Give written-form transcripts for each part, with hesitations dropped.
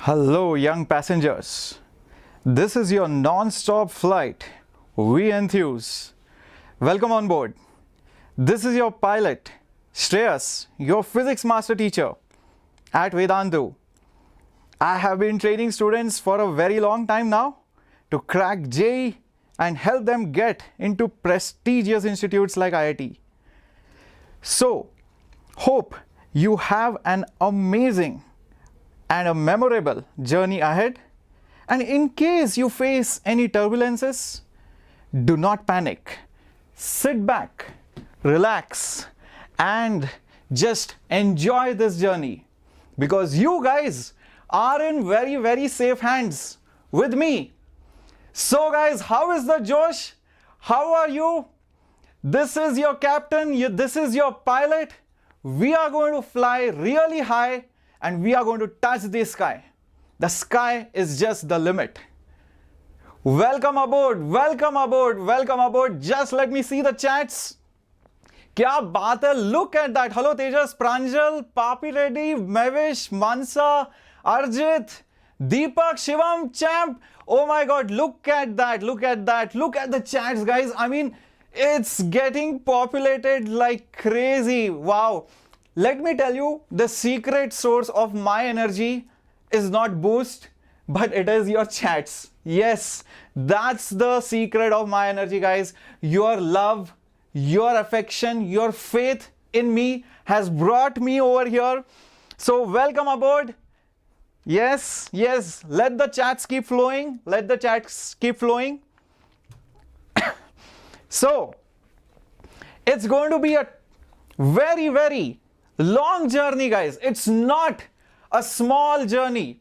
Hello young passengers, this is your non-stop flight, V Enthuse. Welcome on board. This is your pilot, Shreyas, your physics master teacher at Vedantu. I have been training students for a very long time now to crack JEE and help them get into prestigious institutes like IIT. So, hope you have an amazing and a memorable journey ahead, and in case you face any turbulences, do not panic. Sit back, relax, and just enjoy this journey because you guys are in very safe hands with me. So guys, how is the Josh? How are you? This is your captain, this is your pilot. We are going to fly really high and we are going to touch the sky. The sky is just the limit. Welcome aboard, welcome aboard, welcome aboard. Just let me see the chats. Kya baat hai? Look at that. Hello Tejas, Pranjal, Papi Reddy, Mavish, Mansa, Arjit, Deepak, Shivam, Champ. Oh my god, look at that, look at that. Look at the chats, guys. I mean, it's getting populated like crazy. Wow. Let me tell you, the secret source of my energy is not boost, but it is your chats. Yes, that's the secret of my energy, guys. Your love, your affection, your faith in me has brought me over here. So welcome aboard. Yes, let the chats keep flowing. Let the chats keep flowing. So, it's going to be a very long journey, guys. It's not a small journey.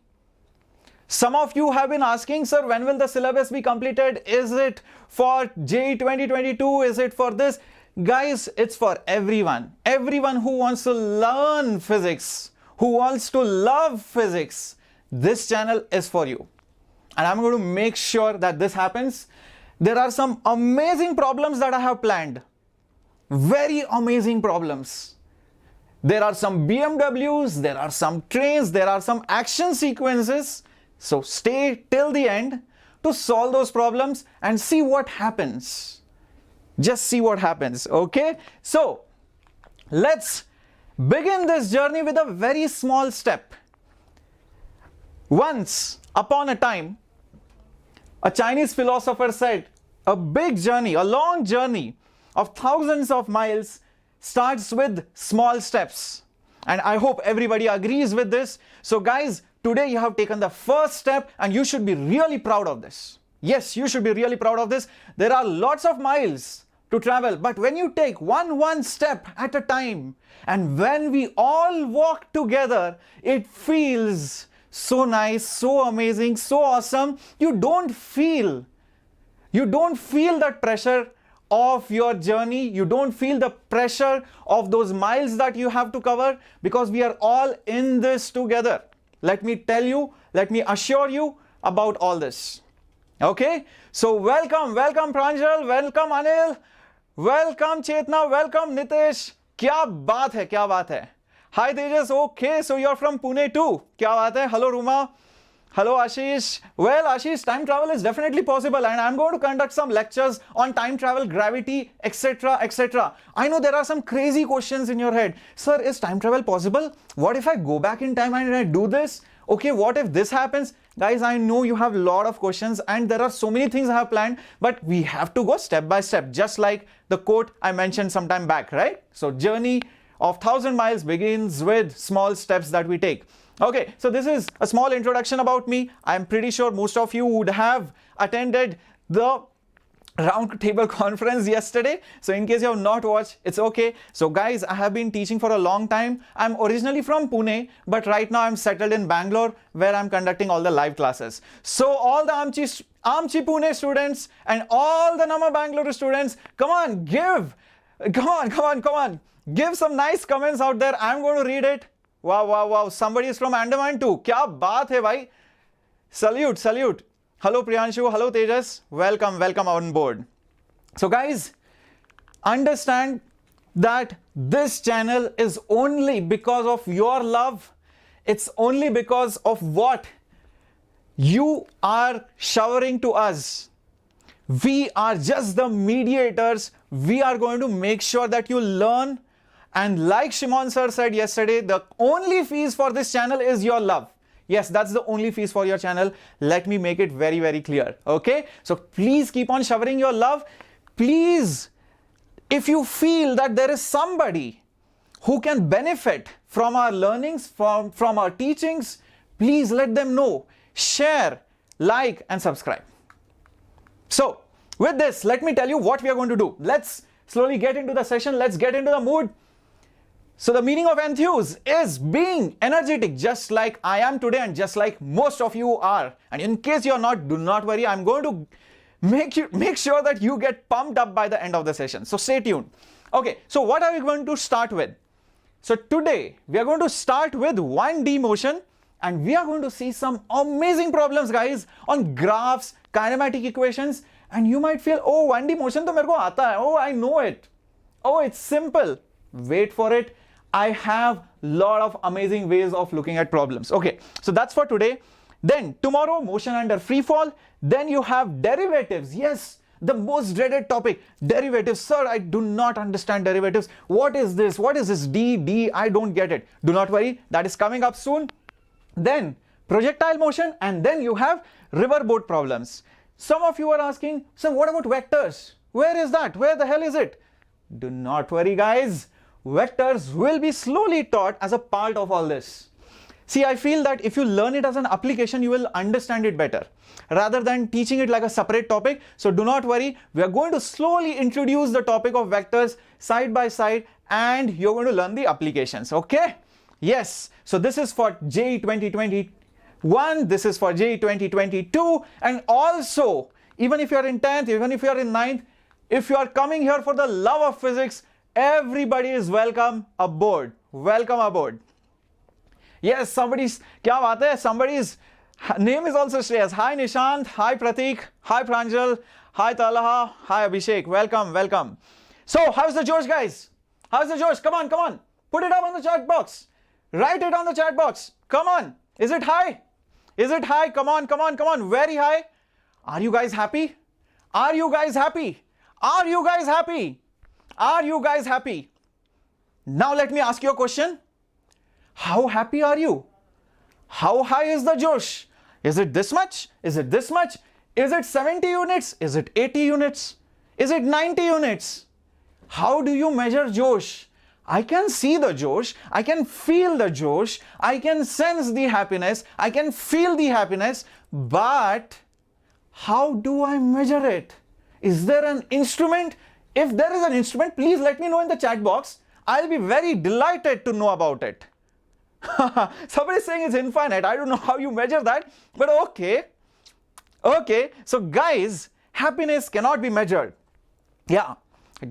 Some of you have been asking, sir, when will the syllabus be completed? Is it for JEE 2022? Is it for this? Guys, it's for everyone. Everyone who wants to learn physics, who wants to love physics. This channel is for you. And I'm going to make sure that this happens. There are some amazing problems that I have planned. Very amazing problems. There are some BMWs, there are some trains, there are some action sequences. So stay till the end to solve those problems and see what happens. Just see what happens, okay? So let's begin this journey with a very small step. Once upon a time, a Chinese philosopher said, a big journey, a long journey of thousands of miles starts with small steps. And I hope everybody agrees with this. So guys, today you have taken the first step and you should be really proud of this. Yes, you should be really proud of this. There are lots of miles to travel, but when you take one step at a time, and when we all walk together, it feels so nice, so amazing, so awesome. You don't feel that pressure of your journey. You don't feel the pressure of those miles that you have to cover because we are all in this together. Let me tell you, let me assure you about all this. Okay? So welcome Pranjal, welcome Anil, welcome Chetna, welcome Nitesh. Kya baat hai, kya baat hai. Hi Tejas, okay, so you're from Pune too. Kya baat hai. Hello Ruma. Hello Ashish. Well Ashish, time travel is definitely possible and I'm going to conduct some lectures on time travel, gravity, etc. I know there are some crazy questions in your head. Sir, is time travel possible? What if I go back in time and I do this? Okay, what if this happens? Guys, I know you have a lot of questions and there are so many things I have planned, but we have to go step by step, just like the quote I mentioned some time back, right? So journey of 1,000 miles begins with small steps that we take. Okay, so this is a small introduction about me. I'm pretty sure most of you would have attended the round table conference yesterday. So in case you have not watched, it's okay. So guys, I have been teaching for a long time. I'm originally from Pune, but right now I'm settled in Bangalore where I'm conducting all the live classes. So all the Amchi Pune students and all the Nama Bangalore students, come on, give some nice comments out there. I'm going to read it. Wow. Somebody is from Andaman too. Kya baat hai bhai. Salute. Hello Priyanshu, hello Tejas. Welcome on board. So guys, understand that this channel is only because of your love. It's only because of what You are showering to us. We are just the mediators. We are going to make sure that you learn. And like Shimon sir said yesterday, the only fees for this channel is your love. Yes, that's the only fees for your channel. Let me make it very, very clear. Okay? So please keep on showering your love. Please, if you feel that there is somebody who can benefit from our learnings, from our teachings, please let them know. Share, like, and subscribe. So, with this, let me tell you what we are going to do. Let's slowly get into the session. Let's get into the mood. So, the meaning of enthuse is being energetic, just like I am today and just like most of you are. And in case you're not, do not worry. I'm going to make sure that you get pumped up by the end of the session. So, stay tuned. Okay, so what are we going to start with? So, today, we are going to start with 1D motion. And we are going to see some amazing problems, guys, on graphs, kinematic equations. And you might feel, oh, 1D motion to mere ko aata hai. Oh, I know it. Oh, it's simple. Wait for it. I have a lot of amazing ways of looking at problems. Okay, so that's for today. Then tomorrow, motion under free fall. Then you have derivatives. Yes, the most dreaded topic, derivatives. Sir, I do not understand derivatives. What is this? What is this d? I don't get it. Do not worry. That is coming up soon. Then projectile motion, and then you have riverboat problems. Some of you are asking, so what about vectors? Where is that? Where the hell is it? Do not worry, guys. Vectors will be slowly taught as a part of all this. See, I feel that if you learn it as an application, you will understand it better rather than teaching it like a separate topic. So do not worry. We are going to slowly introduce the topic of vectors side by side, and you're going to learn the applications. Okay? Yes, so this is for JEE 2021, this is for JEE 2022, and also, even if you are in 10th, even if you are in 9th, if you are coming here for the love of physics, everybody is welcome aboard. Welcome aboard. Yes, somebody's name is also Shreyas. Hi Nishant, hi Pratik, hi Pranjal, hi Talaha, hi Abhishek. Welcome, welcome. So, how's the Josh, guys? How's the Josh? Come on, come on. Put it up on the chat box. Write it on the chat box. Come on. Is it high? Is it high? Come on, come on, come on. Very high. Are you guys happy? Are you guys happy? Are you guys happy? Are you guys happy? Now let me ask you a question. How happy are you? How high is the Josh? Is it this much? Is it this much? Is it 70 units? Is it 80 units? Is it 90 units? How do you measure Josh? I can see the Josh, I can feel the Josh, I can sense the happiness, I can feel the happiness, but how do I measure it? Is there an instrument? If there is an instrument, please let me know in the chat box. I'll be very delighted to know about it. Somebody is saying it's infinite. I don't know how you measure that, but okay. Okay, so guys, happiness cannot be measured. Yeah.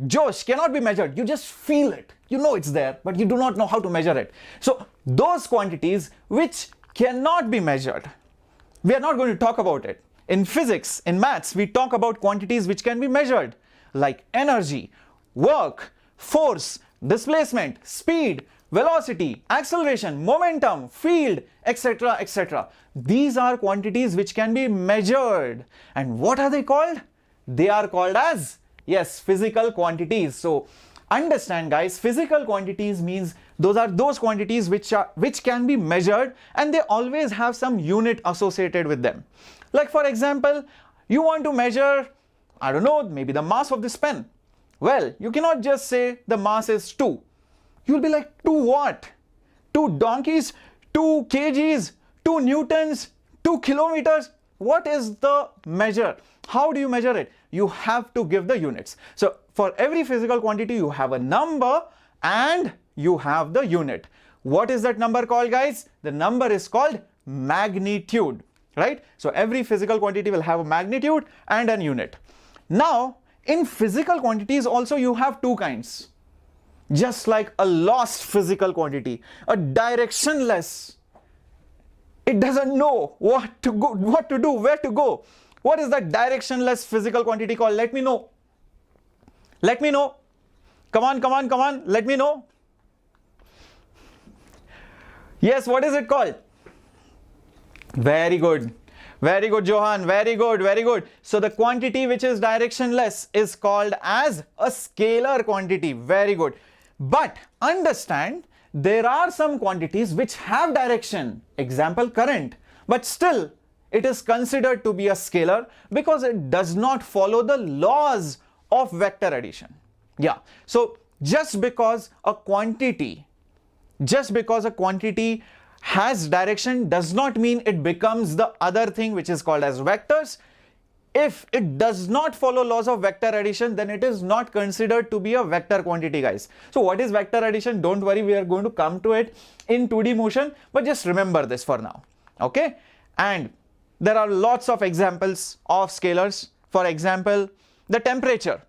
Josh cannot be measured. You just feel it. You know it's there, but you do not know how to measure it. So those quantities which cannot be measured, we are not going to talk about it. In physics, in maths, we talk about quantities which can be measured, like energy, work, force, displacement, speed, velocity, acceleration, momentum, field, etc., etc. These are quantities which can be measured. And what are they called? They are called as, yes, physical quantities. So understand, guys, physical quantities means those are those quantities which can be measured, and they always have some unit associated with them. Like for example, you want to measure, I don't know, maybe the mass of this pen. Well, you cannot just say the mass is 2. You'll be like, 2 what? 2 donkeys, 2 kgs, 2 newtons, 2 kilometers. What is the measure? How do you measure it? You have to give the units. So for every physical quantity, you have a number and you have the unit. What is that number called, guys? The number is called magnitude, right? So every physical quantity will have a magnitude and an unit. Now, in physical quantities also you have two kinds. Just like a lost physical quantity, a directionless. It doesn't know what to go, what to do, where to go. What is that directionless physical quantity called? Let me know. Let me know. Come on, come on, come on. Let me know. Yes, what is it called? Very good. Very good, Johan. Very good, very good. So the quantity which is directionless is called as a scalar quantity. Very good. But understand, there are some quantities which have direction. Example, current. But still, it is considered to be a scalar because it does not follow the laws of vector addition. Yeah. So just because a quantity has direction does not mean it becomes the other thing which is called as vectors. If it does not follow laws of vector addition, then it is not considered to be a vector quantity, guys. So what is vector addition? Don't worry, we are going to come to it in 2D motion, but just remember this for now. Okay? And there are lots of examples of scalars. For example, the temperature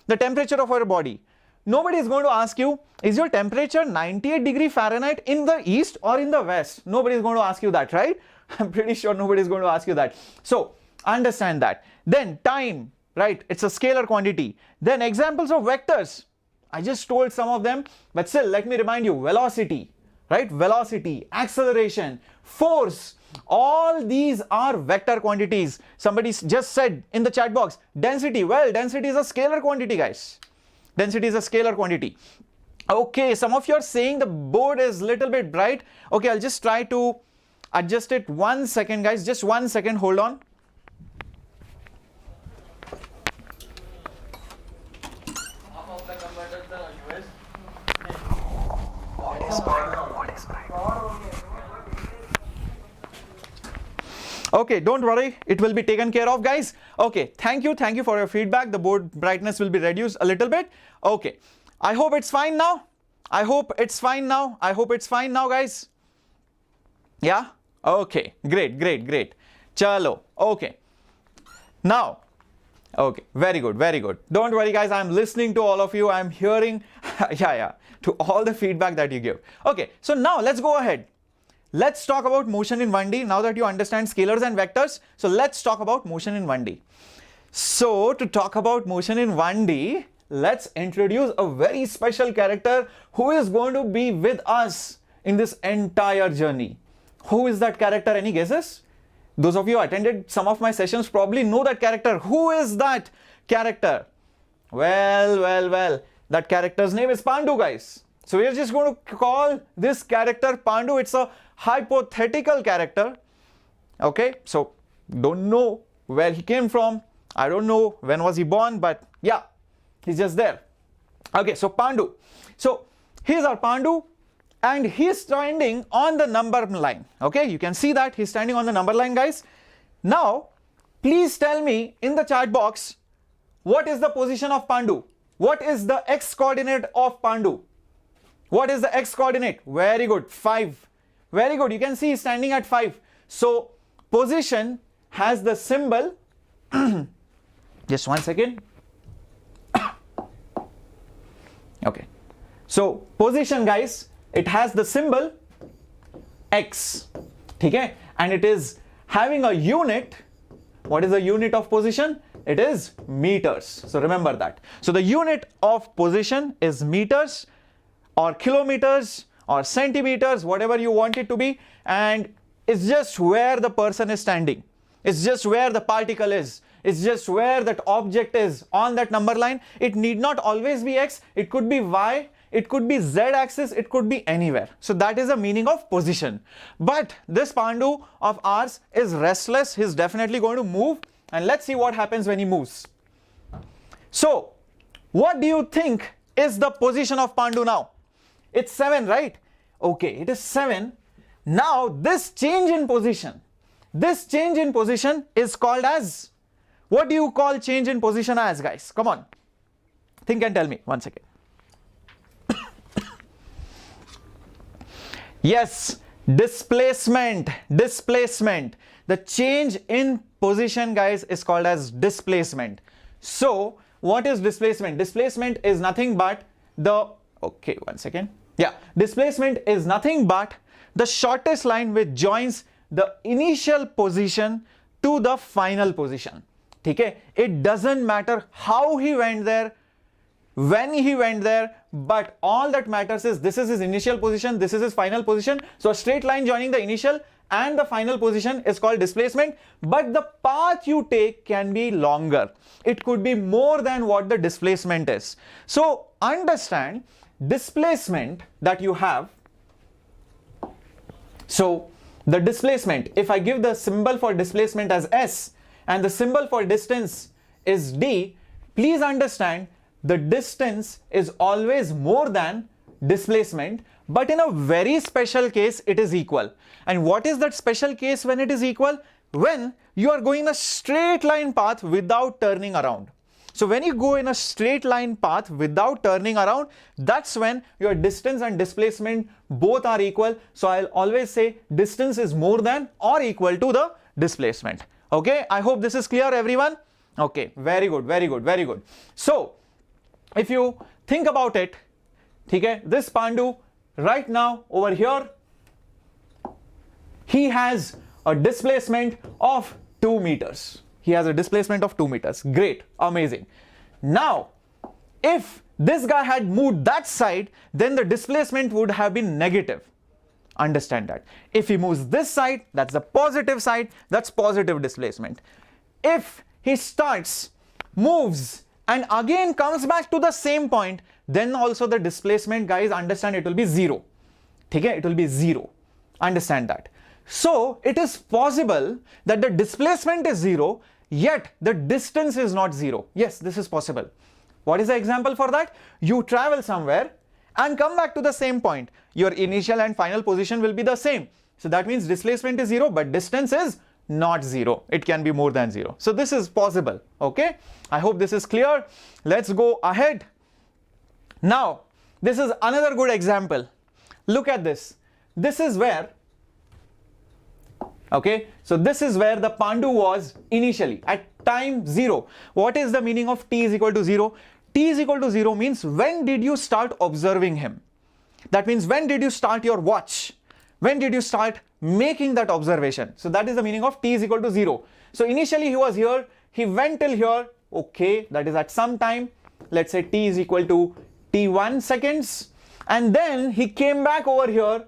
of our body. Nobody is going to ask you, is your temperature 98 degree Fahrenheit in the east or in the west? Nobody is going to ask you that, right? I'm pretty sure nobody is going to ask you that. So understand that. Then time, right? It's a scalar quantity. Then examples of vectors. I just told some of them, but still let me remind you, velocity, right? Velocity, acceleration, force, all these are vector quantities. Somebody just said in the chat box, density. Well, density is a scalar quantity, guys. Density is a scalar quantity. Okay, some of you are saying the board is little bit bright. Okay, I'll just try to adjust it. 1 second, guys. Just 1 second. Hold on. Okay, don't worry, it will be taken care of, guys. Okay, thank you for your feedback. The board brightness will be reduced a little bit. Okay, I hope it's fine now. I hope it's fine now, guys. Yeah? Okay, great. Chalo. Okay. Now, okay, very good. Don't worry, guys, I'm listening to all of you. I'm hearing, to all the feedback that you give. Okay, so now let's go ahead. Let's talk about motion in 1D. Now that you understand scalars and vectors, so let's talk about motion in 1D. So to talk about motion in 1D, let's introduce a very special character who is going to be with us in this entire journey. Who is that character? Any guesses? Those of you who attended some of my sessions probably know that character. Who is that character? Well, that character's name is Pandu, guys. So we're just going to call this character Pandu. It's a hypothetical character. Okay, so don't know where he came from. I don't know when was he born, but yeah, he's just there. Okay, so Pandu. So here's our Pandu, and he's standing on the number line. Okay, you can see that he's standing on the number line, guys. Now, please tell me in the chat box, what is the position of Pandu? What is the x coordinate of Pandu? What is the x coordinate? Very good, 5. Very good, you can see he's standing at 5. So position has the symbol, just 1 second. Okay, so position, guys, it has the symbol x, okay, and it is having a unit. What is the unit of position? It is meters. So remember that. So the unit of position is meters or kilometers or centimeters, whatever you want it to be, and it's just where the person is standing. It's just where the particle is. It's just where that object is on that number line. It need not always be x. It could be y. It could be z axis. It could be anywhere. So that is the meaning of position. But this Pandu of ours is restless. He's definitely going to move. And let's see what happens when he moves. So what do you think is the position of Pandu now? It's 7, right? Okay, it is 7. Now this change in position is called as, what do you call change in position as, guys? Come on, think and tell me. 1 second. Yes, displacement. The change in position, guys, is called as displacement. So what is displacement? Displacement is nothing but the, okay, 1 second. Yeah, displacement is nothing but the shortest line which joins the initial position to the final position. Okay, it doesn't matter how he went there, when he went there, but all that matters is this is his initial position, this is his final position. So a straight line joining the initial and the final position is called displacement, but the path you take can be longer. It could be more than what the displacement is. So understand displacement that you have. So the displacement, if I give the symbol for displacement as S and the symbol for distance is D, please understand the distance is always more than displacement, but in a very special case it is equal. And what is that special case when it is equal? When you are going a straight line path without turning around. So when you go in a straight line path without turning around, that's when your distance and displacement both are equal. So I'll always say distance is more than or equal to the displacement. Okay, I hope this is clear, everyone. Okay, very good, very good, very good. So if you think about it, okay, this Pandu right now over here, he has a displacement of 2 meters. He has a displacement of 2 meters. Great, amazing. Now, if this guy had moved that side, then the displacement would have been negative. Understand that. If he moves this side, that's the positive side, that's positive displacement. If he starts, moves, and again comes back to the same point, then also the displacement, guys, understand, it will be 0. Okay? It will be 0. Understand that. So it is possible that the displacement is 0, yet the distance is not 0. Yes, this is possible. What is the example for that? You travel somewhere and come back to the same point. Your initial and final position will be the same. So that means displacement is 0, but distance is not 0. It can be more than 0. So this is possible. Okay? I hope this is clear. Let's go ahead. Now, this is another good example. Look at this. This is where, okay, so this is where the Pandu was initially at time 0. What is the meaning of t is equal to 0? T is equal to 0 means when did you start observing him? That means when did you start your watch? When did you start making that observation? So that is the meaning of t is equal to 0. So initially he was here, he went till here, okay, that is at some time, let's say t is equal to t1 seconds, and then he came back over here,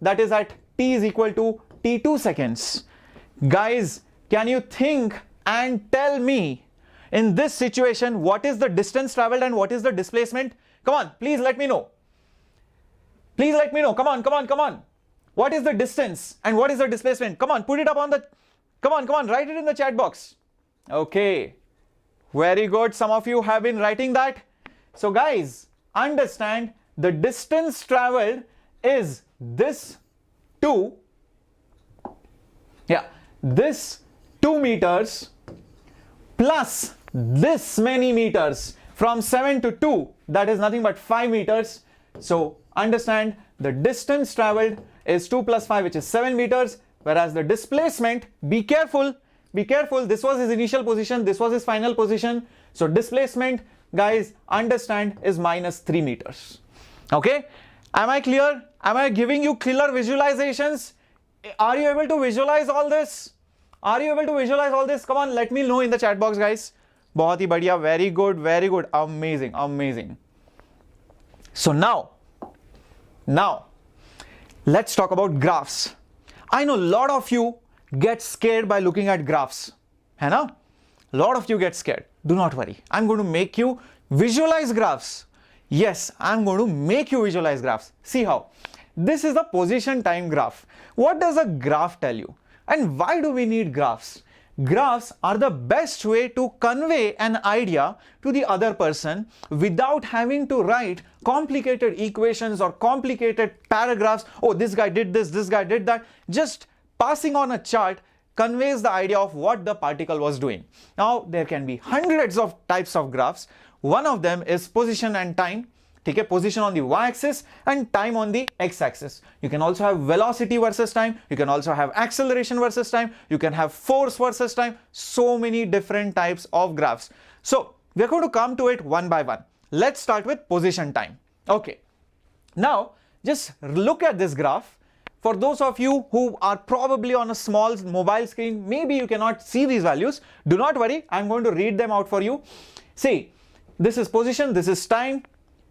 that is at t is equal to t2 seconds. Guys, can you think and tell me in this situation what is the distance traveled and what is the displacement? Come on, please let me know. Please let me know. Come on, come on, come on. What is the distance and what is the displacement? Come on, put it up on the, come on, write it in the chat box. Okay, very good. Some of you have been writing that. So guys, understand the distance traveled is this 2, yeah, this 2 meters plus this many meters from 7 to 2, that is nothing but 5 meters. So understand the distance traveled is 2 plus 5, which is 7 meters, whereas the displacement, be careful, this was his initial position, this was his final position. So displacement, guys, understand, is minus 3 meters. Okay, am I clear? Am I giving you clear visualizations? Are you able to visualize all this? Are you able to visualize all this? Come on, let me know in the chat box, guys. Bahut hi badhiya, very good, amazing, amazing. So now let's talk about graphs. I know a lot of you get scared by looking at graphs. Hai na? A lot of you get scared. Do not worry. I'm going to make you visualize graphs. Yes, I'm going to make you visualize graphs. See how? This is the position time graph. What does a graph tell you? And why do we need graphs? Graphs are the best way to convey an idea to the other person without having to write complicated equations or complicated paragraphs. Oh, this guy did this guy did that. Just passing on a chart conveys the idea of what the particle was doing. Now, there can be hundreds of types of graphs. One of them is position and time. Take a position on the y-axis and time on the x-axis. You can also have velocity versus time. You can also have acceleration versus time. You can have force versus time. So many different types of graphs. So we're going to come to it one by one. Let's start with position time. Okay. Now just look at this graph. For those of you who are probably on a small mobile screen, maybe you cannot see these values. Do not worry. I'm going to read them out for you. See, this is position, this is time.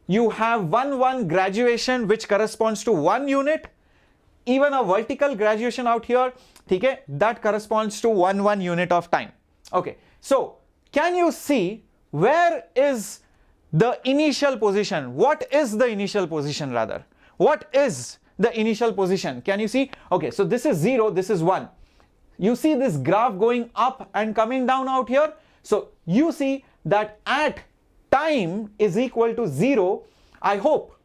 You have 1 graduation, which corresponds to 1 unit. even a vertical graduation out here, okay, that corresponds to 1 unit of time. Okay, so can you see where is the initial position? What is the initial position rather? What is the initial position? Can you see? Okay, so this is 0, this is 1. You see this graph going up and coming down out here. So you see that at time is equal to 0. I hope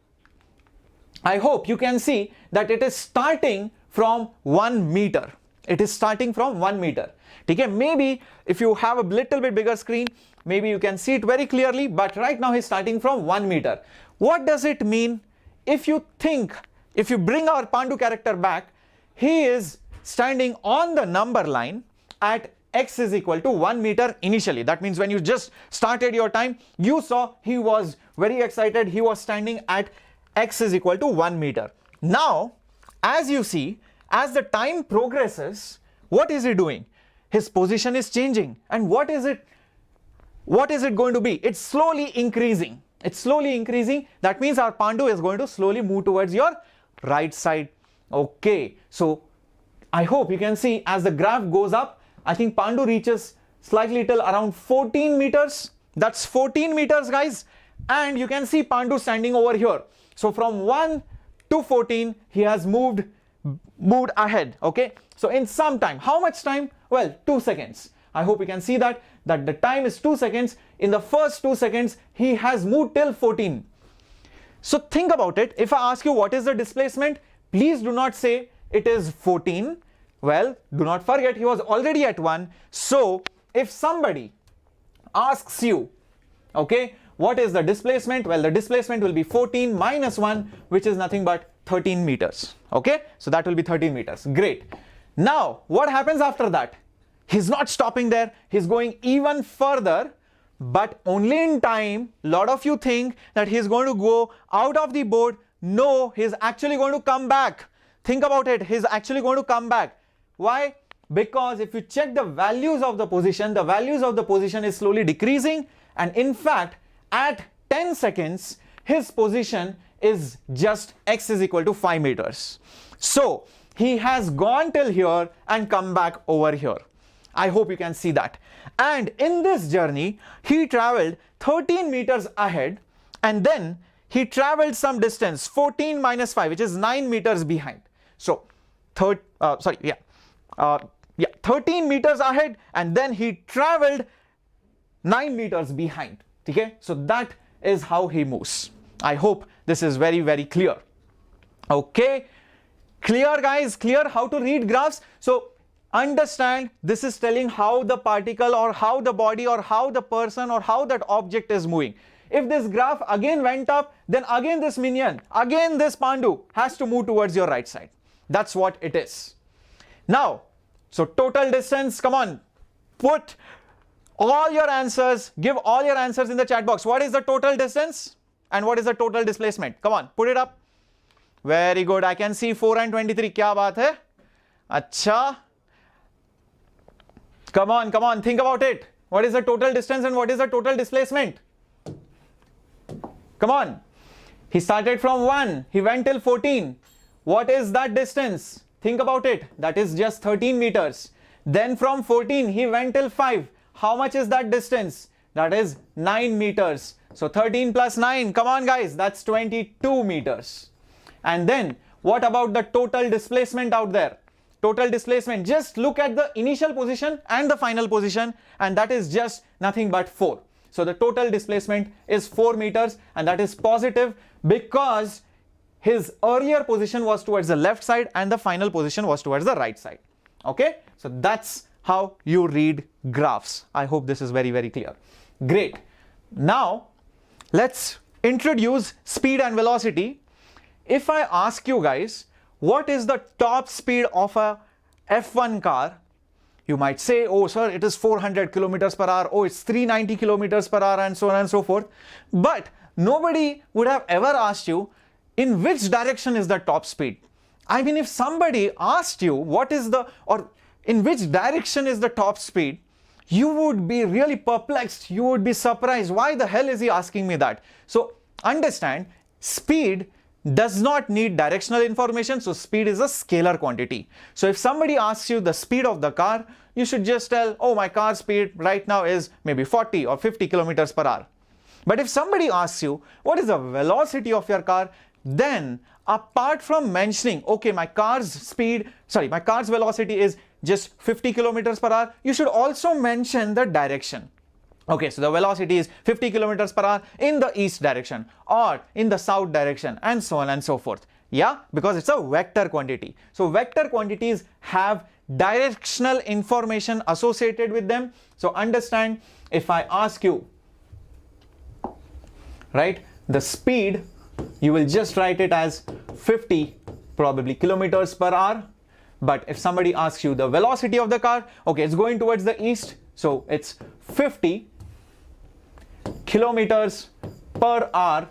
you can see that it is starting from 1 meter. It is starting from 1 meter. Okay, maybe if you have a little bit bigger screen, maybe you can see it very clearly, but right now he's starting from 1 meter. What does it mean? If you bring our Pandu character back, he is standing on the number line at x is equal to 1 meter initially. That means when you just started your time, you saw he was very excited. He was standing at x is equal to 1 meter. Now, as you see, as the time progresses, what is he doing? His position is changing. And what is it going to be? It's slowly increasing. It's slowly increasing. That means our Pandu is going to slowly move towards your right side. Okay, so I hope you can see as the graph goes up, I think Pandu reaches slightly till around 14 meters. That's 14 meters, guys. And you can see Pandu standing over here. So from 1 to 14, he has moved ahead. Okay, so in some time, how much time? Well, 2 seconds. I hope you can see that the time is 2 seconds. In the first 2 seconds, he has moved till 14. So think about it. If I ask you what is the displacement, please do not say it is 14. Well, do not forget he was already at 1. So if somebody asks you, okay, what is the displacement? Well, the displacement will be 14 minus 1, which is nothing but 13 meters. Okay, so that will be 13 meters. Great. Now, what happens after that? He's not stopping there. He's going even further, but only in time. A lot of you think that he's going to go out of the board. No, he's actually going to come back. Think about it. He's actually going to come back. Why? Because if you check the values of the position is slowly decreasing. And in fact, at 10 seconds, his position is just x is equal to 5 meters. So he has gone till here and come back over here. I hope you can see that. And in this journey, he traveled 13 meters ahead, and then he traveled some distance, 14 minus 5, which is 9 meters behind. So 13 meters ahead, and then he traveled 9 meters behind. Okay, so that is how he moves. I hope this is very, very clear. Okay, clear, guys? Clear how to read graphs? So understand, this is telling how the particle or how the body or how the person or how that object is moving. If this graph again went up, then again this minion, again this Pandu has to move towards your right side. That's what it is. Now, so total distance, come on, put all your answers, give all your answers in the chat box. What is the total distance and what is the total displacement? Come on, put it up. Very good. I can see 4 and 23. Kya baat hai? Acha. Come on, think about it. What is the total distance and what is the total displacement? Come on. He started from 1. He went till 14. What is that distance? Think about it. That is just 13 meters. Then from 14, he went till 5. How much is that distance? That is 9 meters. So 13 plus 9. Come on, guys. That's 22 meters. And then what about the total displacement out there? Total displacement. Just look at the initial position and the final position, and that is just nothing but 4. So the total displacement is 4 meters, and that is positive because his earlier position was towards the left side and the final position was towards the right side. Okay, so that's how you read graphs. I hope this is very, very clear. Great. Now let's introduce speed and velocity. If I ask you guys, what is the top speed of a F1 car? You might say, oh sir, it is 400 kilometers per hour. Oh, it's 390 kilometers per hour, and so on and so forth. But nobody would have ever asked you in which direction is the top speed. I mean, if somebody asked you what is the, or in which direction is the top speed, you would be really perplexed. You would be surprised. Why the hell is he asking me that? So understand, speed does not need directional information, so speed is a scalar quantity. So if somebody asks you the speed of the car, you should just tell, oh, my car speed right now is maybe 40 or 50 kilometers per hour. But if somebody asks you, what is the velocity of your car, then apart from mentioning, okay, my car's velocity is just 50 kilometers per hour, you should also mention the direction. Okay, so the velocity is 50 kilometers per hour in the east direction or in the south direction, and so on and so forth. Yeah, because it's a vector quantity. So vector quantities have directional information associated with them. So understand, if I ask you, right, the speed, you will just write it as 50 probably kilometers per hour. But if somebody asks you the velocity of the car, okay, it's going towards the east, so it's 50 kilometers per hour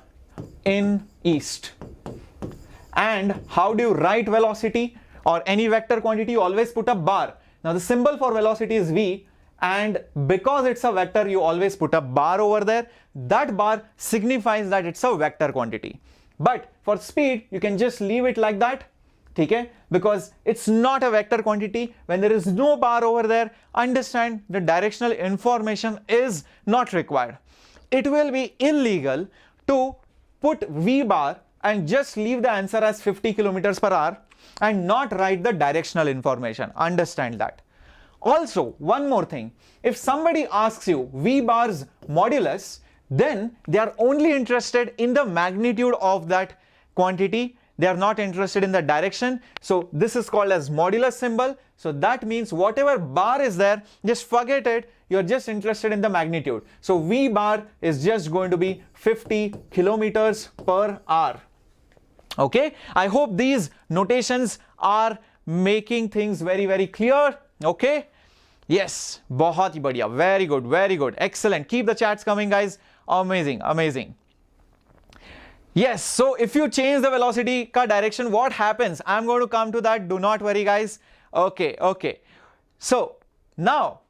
in east. And how do you write velocity or any vector quantity? You always put a bar. Now the symbol for velocity is V, and because it's a vector, you always put a bar over there. That bar signifies that it's a vector quantity. But for speed, you can just leave it like that, okay? Because it's not a vector quantity. When there is no bar over there, understand the directional information is not required. It will be illegal to put V bar and just leave the answer as 50 kilometers per hour and not write the directional information. Understand that. Also, one more thing, if somebody asks you V bar's modulus, then they are only interested in the magnitude of that quantity. They are not interested in the direction. So this is called as modulus symbol. So that means whatever bar is there, just forget it. You're just interested in the magnitude. So V bar is just going to be 50 kilometers per hour. Okay, I hope these notations are making things very, very clear. Okay, yes, बहुत ही बढ़िया, very good, excellent. Keep the chats coming, guys. Amazing, amazing. Yes, so if you change the velocity ka direction, what happens? I'm going to come to that. Do not worry, guys. Okay. So now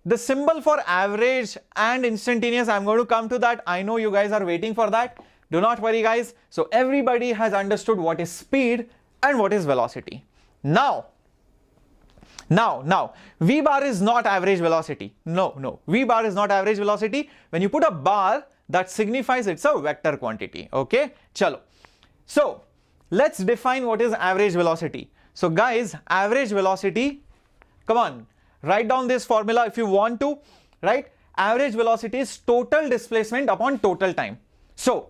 the symbol for average and instantaneous, I'm going to come to that. I know you guys are waiting for that. Do not worry, guys. So everybody has understood what is speed and what is velocity. Now, V bar is not average velocity. No, V bar is not average velocity. When you put a bar, that signifies it's a vector quantity. Okay, chalo. So let's define what is average velocity. So guys, average velocity, come on, write down this formula if you want to, right? Average velocity is total displacement upon total time. So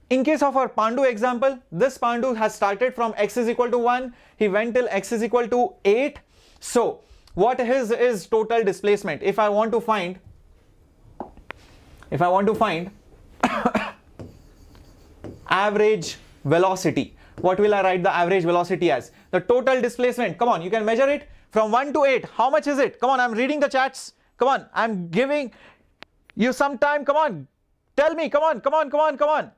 in case of our Pandu example, this Pandu has started from x is equal to 1, he went till x is equal to 8. So what is total displacement? If I want to find average velocity, what will I write the average velocity as? The total displacement. Come on, you can measure it from 1 to 8. How much is it? Come on, I'm reading the chats. Come on, I'm giving you some time. Come on, tell me. Come on.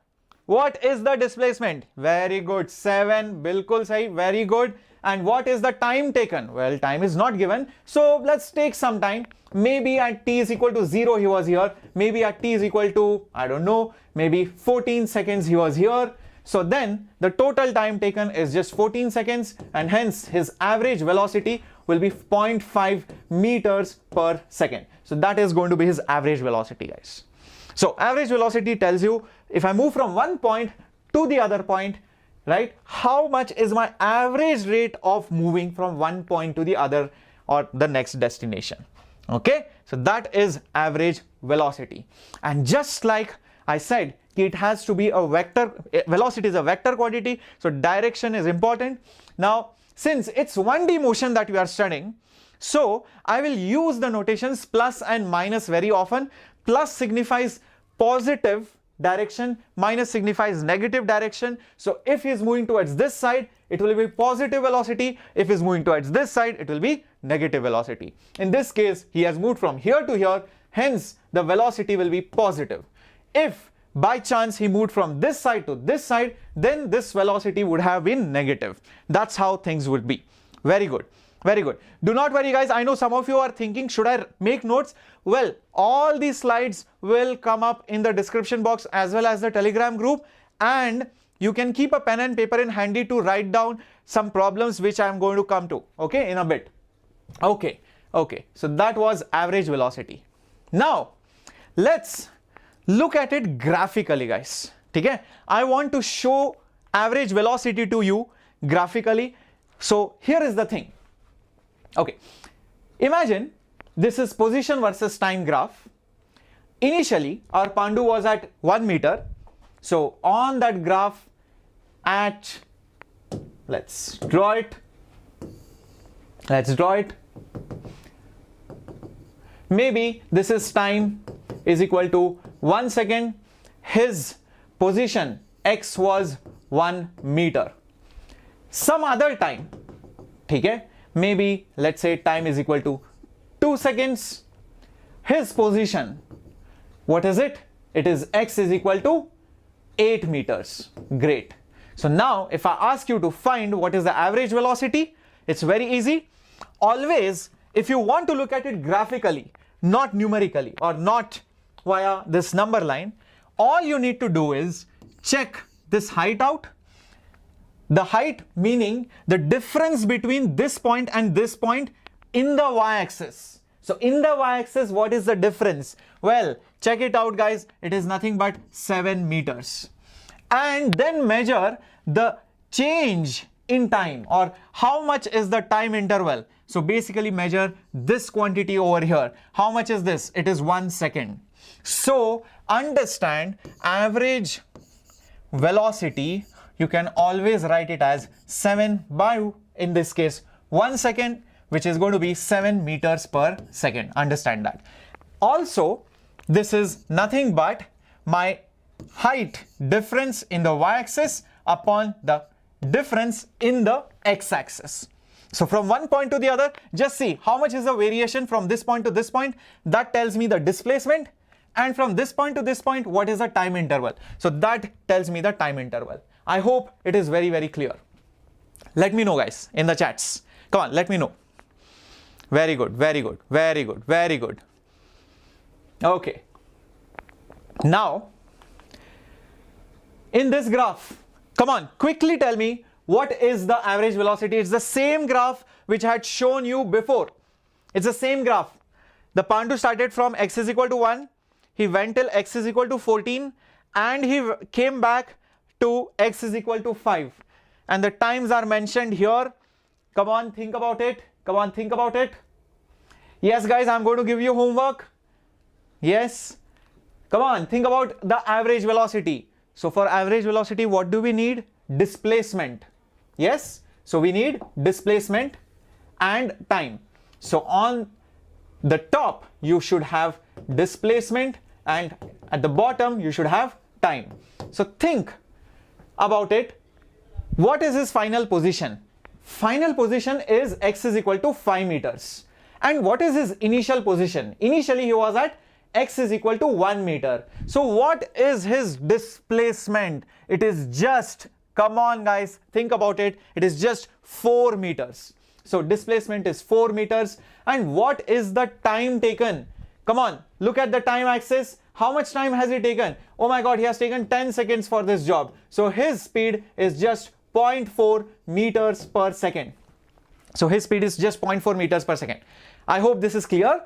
What is the displacement? Very good. 7. Bilkul sahi. Very good. And what is the time taken? Well, time is not given. So let's take some time. Maybe at t is equal to 0 he was here. Maybe at t is equal to, I don't know, maybe 14 seconds he was here. So then the total time taken is just 14 seconds, and hence his average velocity will be 0.5 meters per second. So that is going to be his average velocity, guys. So average velocity tells you if I move from one point to the other point, right, how much is my average rate of moving from one point to the other or the next destination. Okay, so that is average velocity. And just like I said, it has to be a vector, velocity is a vector quantity, so direction is important. Now since it's 1D motion that we are studying, so I will use the notations plus and minus very often. Plus signifies positive direction, minus signifies negative direction. So if he is moving towards this side, it will be positive velocity. If he is moving towards this side, it will be negative velocity. In this case, he has moved from here to here, hence the velocity will be positive. If by chance he moved from this side to this side, then this velocity would have been negative. That's how things would be. Very good. Very good. Do not worry, guys. I know some of you are thinking, should I make notes? Well, all these slides will come up in the description box as well as the Telegram group. And you can keep a pen and paper in handy to write down some problems which I am going to come to, okay, in a bit. Okay, so that was average velocity. Now, let's look at it graphically, guys. Okay? I want to show average velocity to you graphically. So here is the thing. Okay, imagine this is position versus time graph. Initially, our Pandu was at 1 meter. So on that graph at, let's draw it. Maybe this is time is equal to 1 second. His position x was 1 meter. Some other time, okay, maybe let's say time is equal to 2 seconds. His position, what is it? It is x is equal to 8 meters. Great. So now if I ask you to find what is the average velocity, it's very easy. Always, if you want to look at it graphically, not numerically or not via this number line, all you need to do is check this height out. The height meaning the difference between this point and this point in the y-axis. So in the y-axis, what is the difference? Well, check it out, guys. It is nothing but 7 meters. And then measure the change in time, or how much is the time interval. So basically measure this quantity over here. How much is this? It is 1 second. So understand average velocity, you can always write it as 7 by, in this case, 1 second, which is going to be 7 meters per second. Understand that. Also, this is nothing but my height difference in the y-axis upon the difference in the x-axis. So from one point to the other, just see how much is the variation from this point to this point. That tells me the displacement. And from this point to this point, what is the time interval? So that tells me the time interval. I hope it is very, very clear. Let me know, guys, in the chats. Come on, let me know. Very good, very good, very good, very good. Okay. Now, in this graph, come on, quickly tell me what is the average velocity. It's the same graph which I had shown you before. It's the same graph. The Pandu started from x is equal to 1. He went till x is equal to 14 and he came back to x is equal to 5. And the times are mentioned here. Come on, think about it. Come on, think about it. Yes, guys, I'm going to give you homework. Yes. Come on, think about the average velocity. So for average velocity, what do we need? Displacement. Yes. So we need displacement and time. So on the top, you should have displacement and at the bottom, you should have time. So think about it. What is his final position? Final position is x is equal to 5 meters. And what is his initial position? Initially, he was at x is equal to 1 meter. So what is his displacement? It is just, come on guys, think about it. It is just 4 meters. So displacement is 4 meters. And what is the time taken? Come on, look at the time axis. How much time has he taken? Oh my God, he has taken 10 seconds for this job. So his speed is just 0.4 meters per second. So his speed is just 0.4 meters per second. I hope this is clear.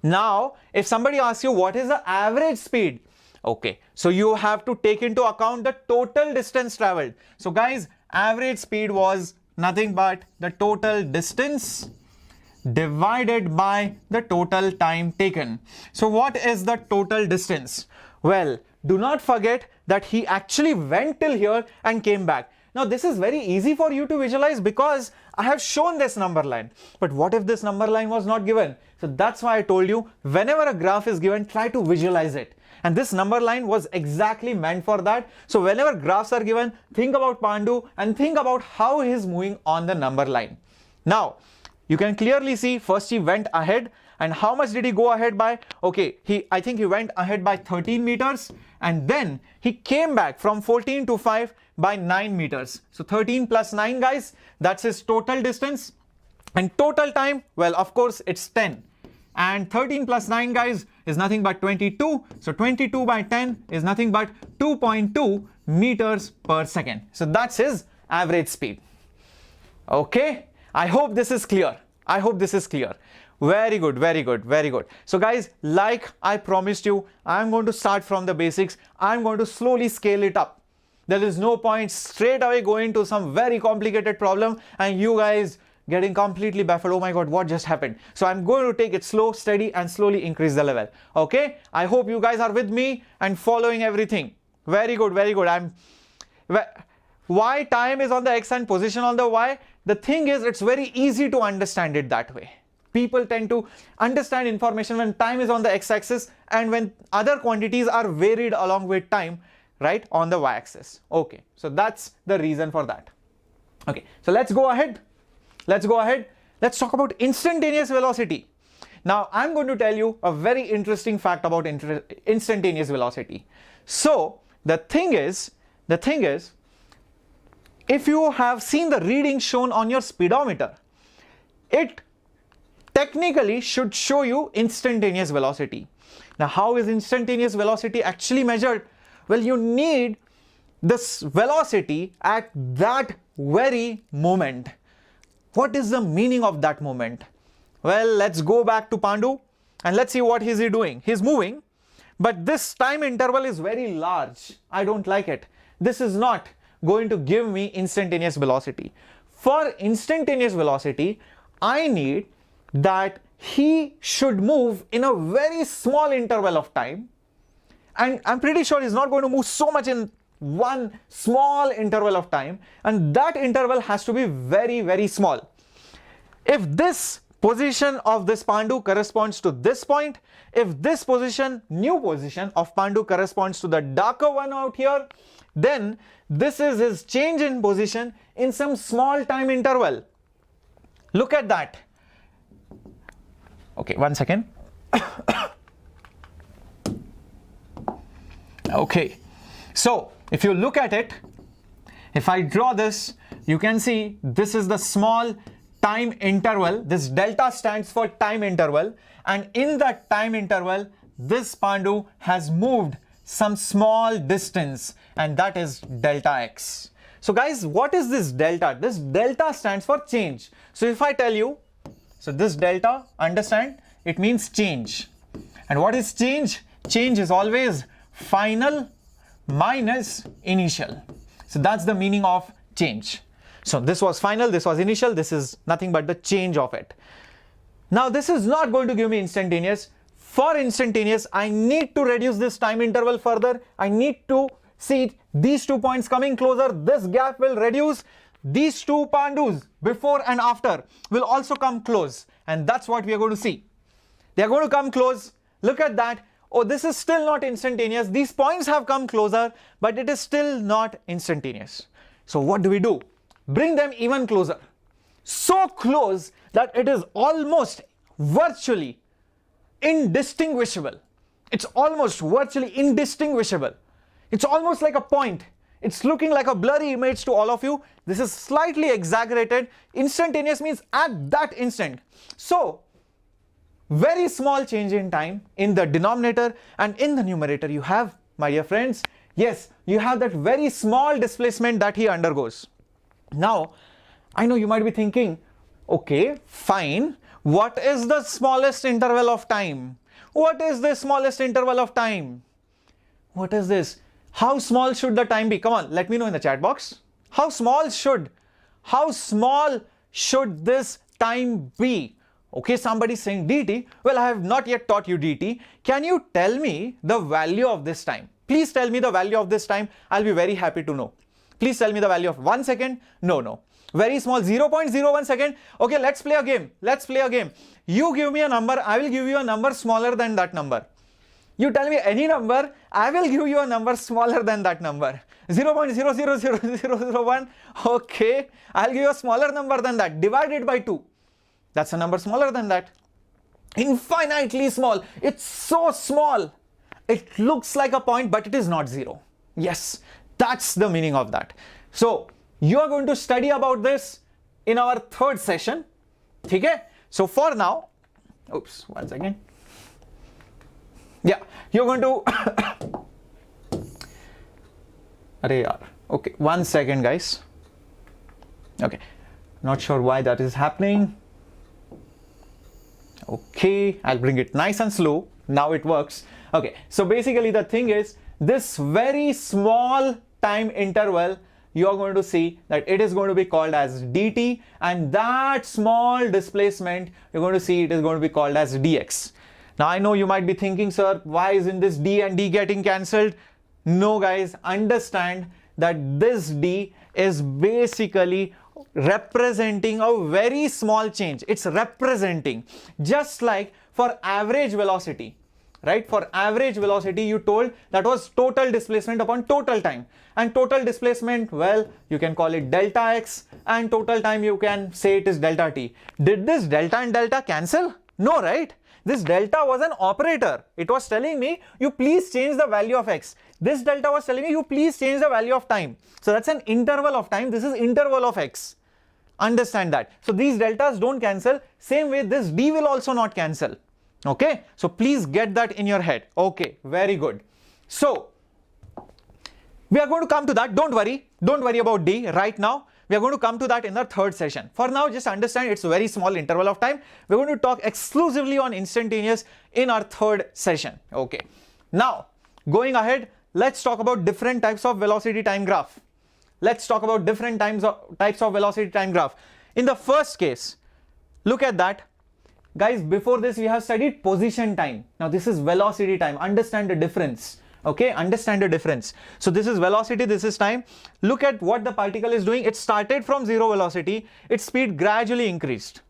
Now, if somebody asks you what is the average speed, okay, so you have to take into account the total distance traveled. So guys, average speed was nothing but the total distance divided by the total time taken. So what is the total distance? Well, do not forget that he actually went till here and came back. Now this is very easy for you to visualize because I have shown this number line. But what if this number line was not given? So that's why I told you, whenever a graph is given, try to visualize it. And this number line was exactly meant for that. So whenever graphs are given, think about Pandu and think about how he is moving on the number line. Now, you can clearly see first he went ahead. And how much did he go ahead by? Okay, I think he went ahead by 13 meters. And then he came back from 14 to 5 by 9 meters. So 13 plus 9, guys, that's his total distance. And total time, well, of course, it's 10. and 13 plus 9, guys, is nothing but 22. So 22 by 10 is nothing but 2.2 meters per second. So that's his average speed. Okay, I hope this is clear. I hope this is clear. Very good, very good, very good. So guys, like I promised you, I'm going to start from the basics. I'm going to slowly scale it up. There is no point straight away going to some very complicated problem and you guys getting completely baffled. Oh my God, what just happened? So I'm going to take it slow, steady, and slowly increase the level. Okay, I hope you guys are with me and following everything. Very good, very good. Why time is on the x and position on the y? The thing is, it's very easy to understand it that way. People tend to understand information when time is on the x-axis and when other quantities are varied along with time, right, on the y-axis. Okay, so that's the reason for that. Okay, so let's go ahead. Let's go ahead. Let's talk about instantaneous velocity. Now, I'm going to tell you a very interesting fact about instantaneous velocity. So, the thing is, if you have seen the reading shown on your speedometer, it technically should show you instantaneous velocity. Now, how is instantaneous velocity actually measured? Well, you need this velocity at that very moment. What is the meaning of that moment? Well, let's go back to Pandu and let's see what is he doing. He's moving, but this time interval is very large. I don't like it. This is not going to give me instantaneous velocity. For instantaneous velocity, I need that he should move in a very small interval of time, and I'm pretty sure he's not going to move so much in one small interval of time, and that interval has to be very, very small. If this position of this Pandu corresponds to this point, if this position, new position of Pandu corresponds to the darker one out here, then this is his change in position in some small time interval. Look at that. Okay, one second. Okay, so if you look at it, if I draw this, you can see this is the small time interval. This delta stands for time interval, and in that time interval, this Pandu has moved some small distance, and that is delta x. So guys, what is this delta? This delta stands for change. So if I tell you, so this delta, understand, it means change. And what is change? Change is always final minus initial. So that's the meaning of change. So this was final, this was initial, this is nothing but the change of it. Now this is not going to give me instantaneous. For instantaneous, I need to reduce this time interval further. I need to see these 2 points coming closer. This gap will reduce. These two Pandus before and after will also come close, and that's what we are going to see. They are going to come close. Look at that. Oh, this is still not instantaneous. These points have come closer, but it is still not instantaneous. So what do? Bring them even closer. So close that it is almost virtually indistinguishable. It's almost virtually indistinguishable. It's almost like a point. It's looking like a blurry image to all of you. This is slightly exaggerated. Instantaneous means at that instant. So, very small change in time in the denominator, and in the numerator you have, my dear friends, yes, you have that very small displacement that he undergoes. Now, I know you might be thinking, okay, fine, what is the smallest interval of time? What is the smallest interval of time? What is this? How small should the time be? Come on, let me know in the chat box. How small should this time be? Okay, somebody saying dt. Well, I have not yet taught you dt. Can you tell me the value of this time? Please tell me the value of this time. I'll be very happy to know. Please tell me the value of 1 second. No. Very small, 0.01 second. Okay, let's play a game. Let's play a game. You give me a number, I will give you a number smaller than that number. You tell me any number, I will give you a number smaller than that number. 0.000001. Okay, I'll give you a smaller number than that. Divided by 2. That's a number smaller than that. Infinitely small. It's so small. It looks like a point, but it is not 0. Yes, that's the meaning of that. So, you are going to study about this in our third session. Okay? So, for now, oops, 1 second. Yeah, you're going to Arey yaar. Okay, 1 second guys. Okay, not sure why that is happening. Okay, I'll bring it nice and slow. Now it works. Okay, so basically the thing is, this very small time interval, you are going to see that it is going to be called as dt, and that small displacement, you're going to see it is going to be called as dx. Now I know you might be thinking, sir, why isn't this d and d getting cancelled? No guys, understand that this d is basically representing a very small change. It's representing, just like for average velocity, right? For average velocity, you told that was total displacement upon total time, and total displacement, well, you can call it delta x, and total time you can say it is delta t. Did this delta and delta cancel? No, right? This delta was an operator. It was telling me, you please change the value of x. This delta was telling me, you please change the value of time. So that's an interval of time. This is interval of x. Understand that. So these deltas don't cancel. Same way, this d will also not cancel. Okay. So please get that in your head. Okay. Very good. So we are going to come to that. Don't worry. Don't worry about d right now. We are going to come to that in the third session. For now, just understand it's a very small interval of time. We're going to talk exclusively on instantaneous in our third session. Okay. Now, going ahead, let's talk about different types of velocity time graph. Let's talk about different types of velocity time graph. In the first case, look at that. Guys, before this we have studied position time. Now this is velocity time. Understand the difference. Okay, understand the difference. So this is velocity, this is time. Look at what the particle is doing. It started from 0 velocity. Its speed gradually increased.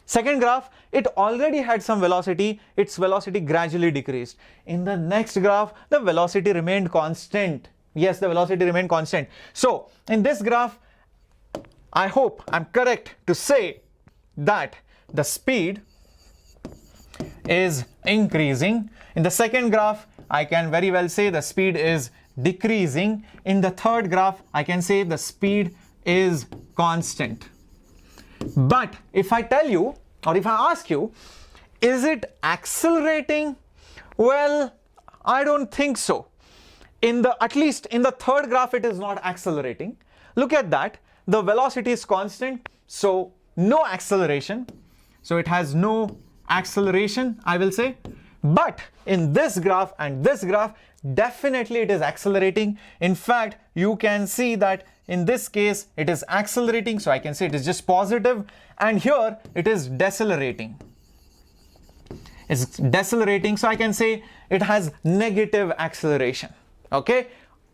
Second graph, it already had some velocity. Its velocity gradually decreased. In the next graph, the velocity remained constant. Yes, the velocity remained constant. So in this graph, I hope I'm correct to say that the speed is increasing. In the second graph, I can very well say the speed is decreasing. In the third graph, I can say the speed is constant. But if I tell you, or if I ask you, is it accelerating? Well, I don't think so. At least in the third graph, it is not accelerating. Look at that. The velocity is constant, so no acceleration. So it has no acceleration, I will say. But in this graph and this graph, definitely it is accelerating. In fact, you can see that in this case, it is accelerating. So I can say it is just positive. And here it is decelerating. It's decelerating. So I can say it has negative acceleration. Okay,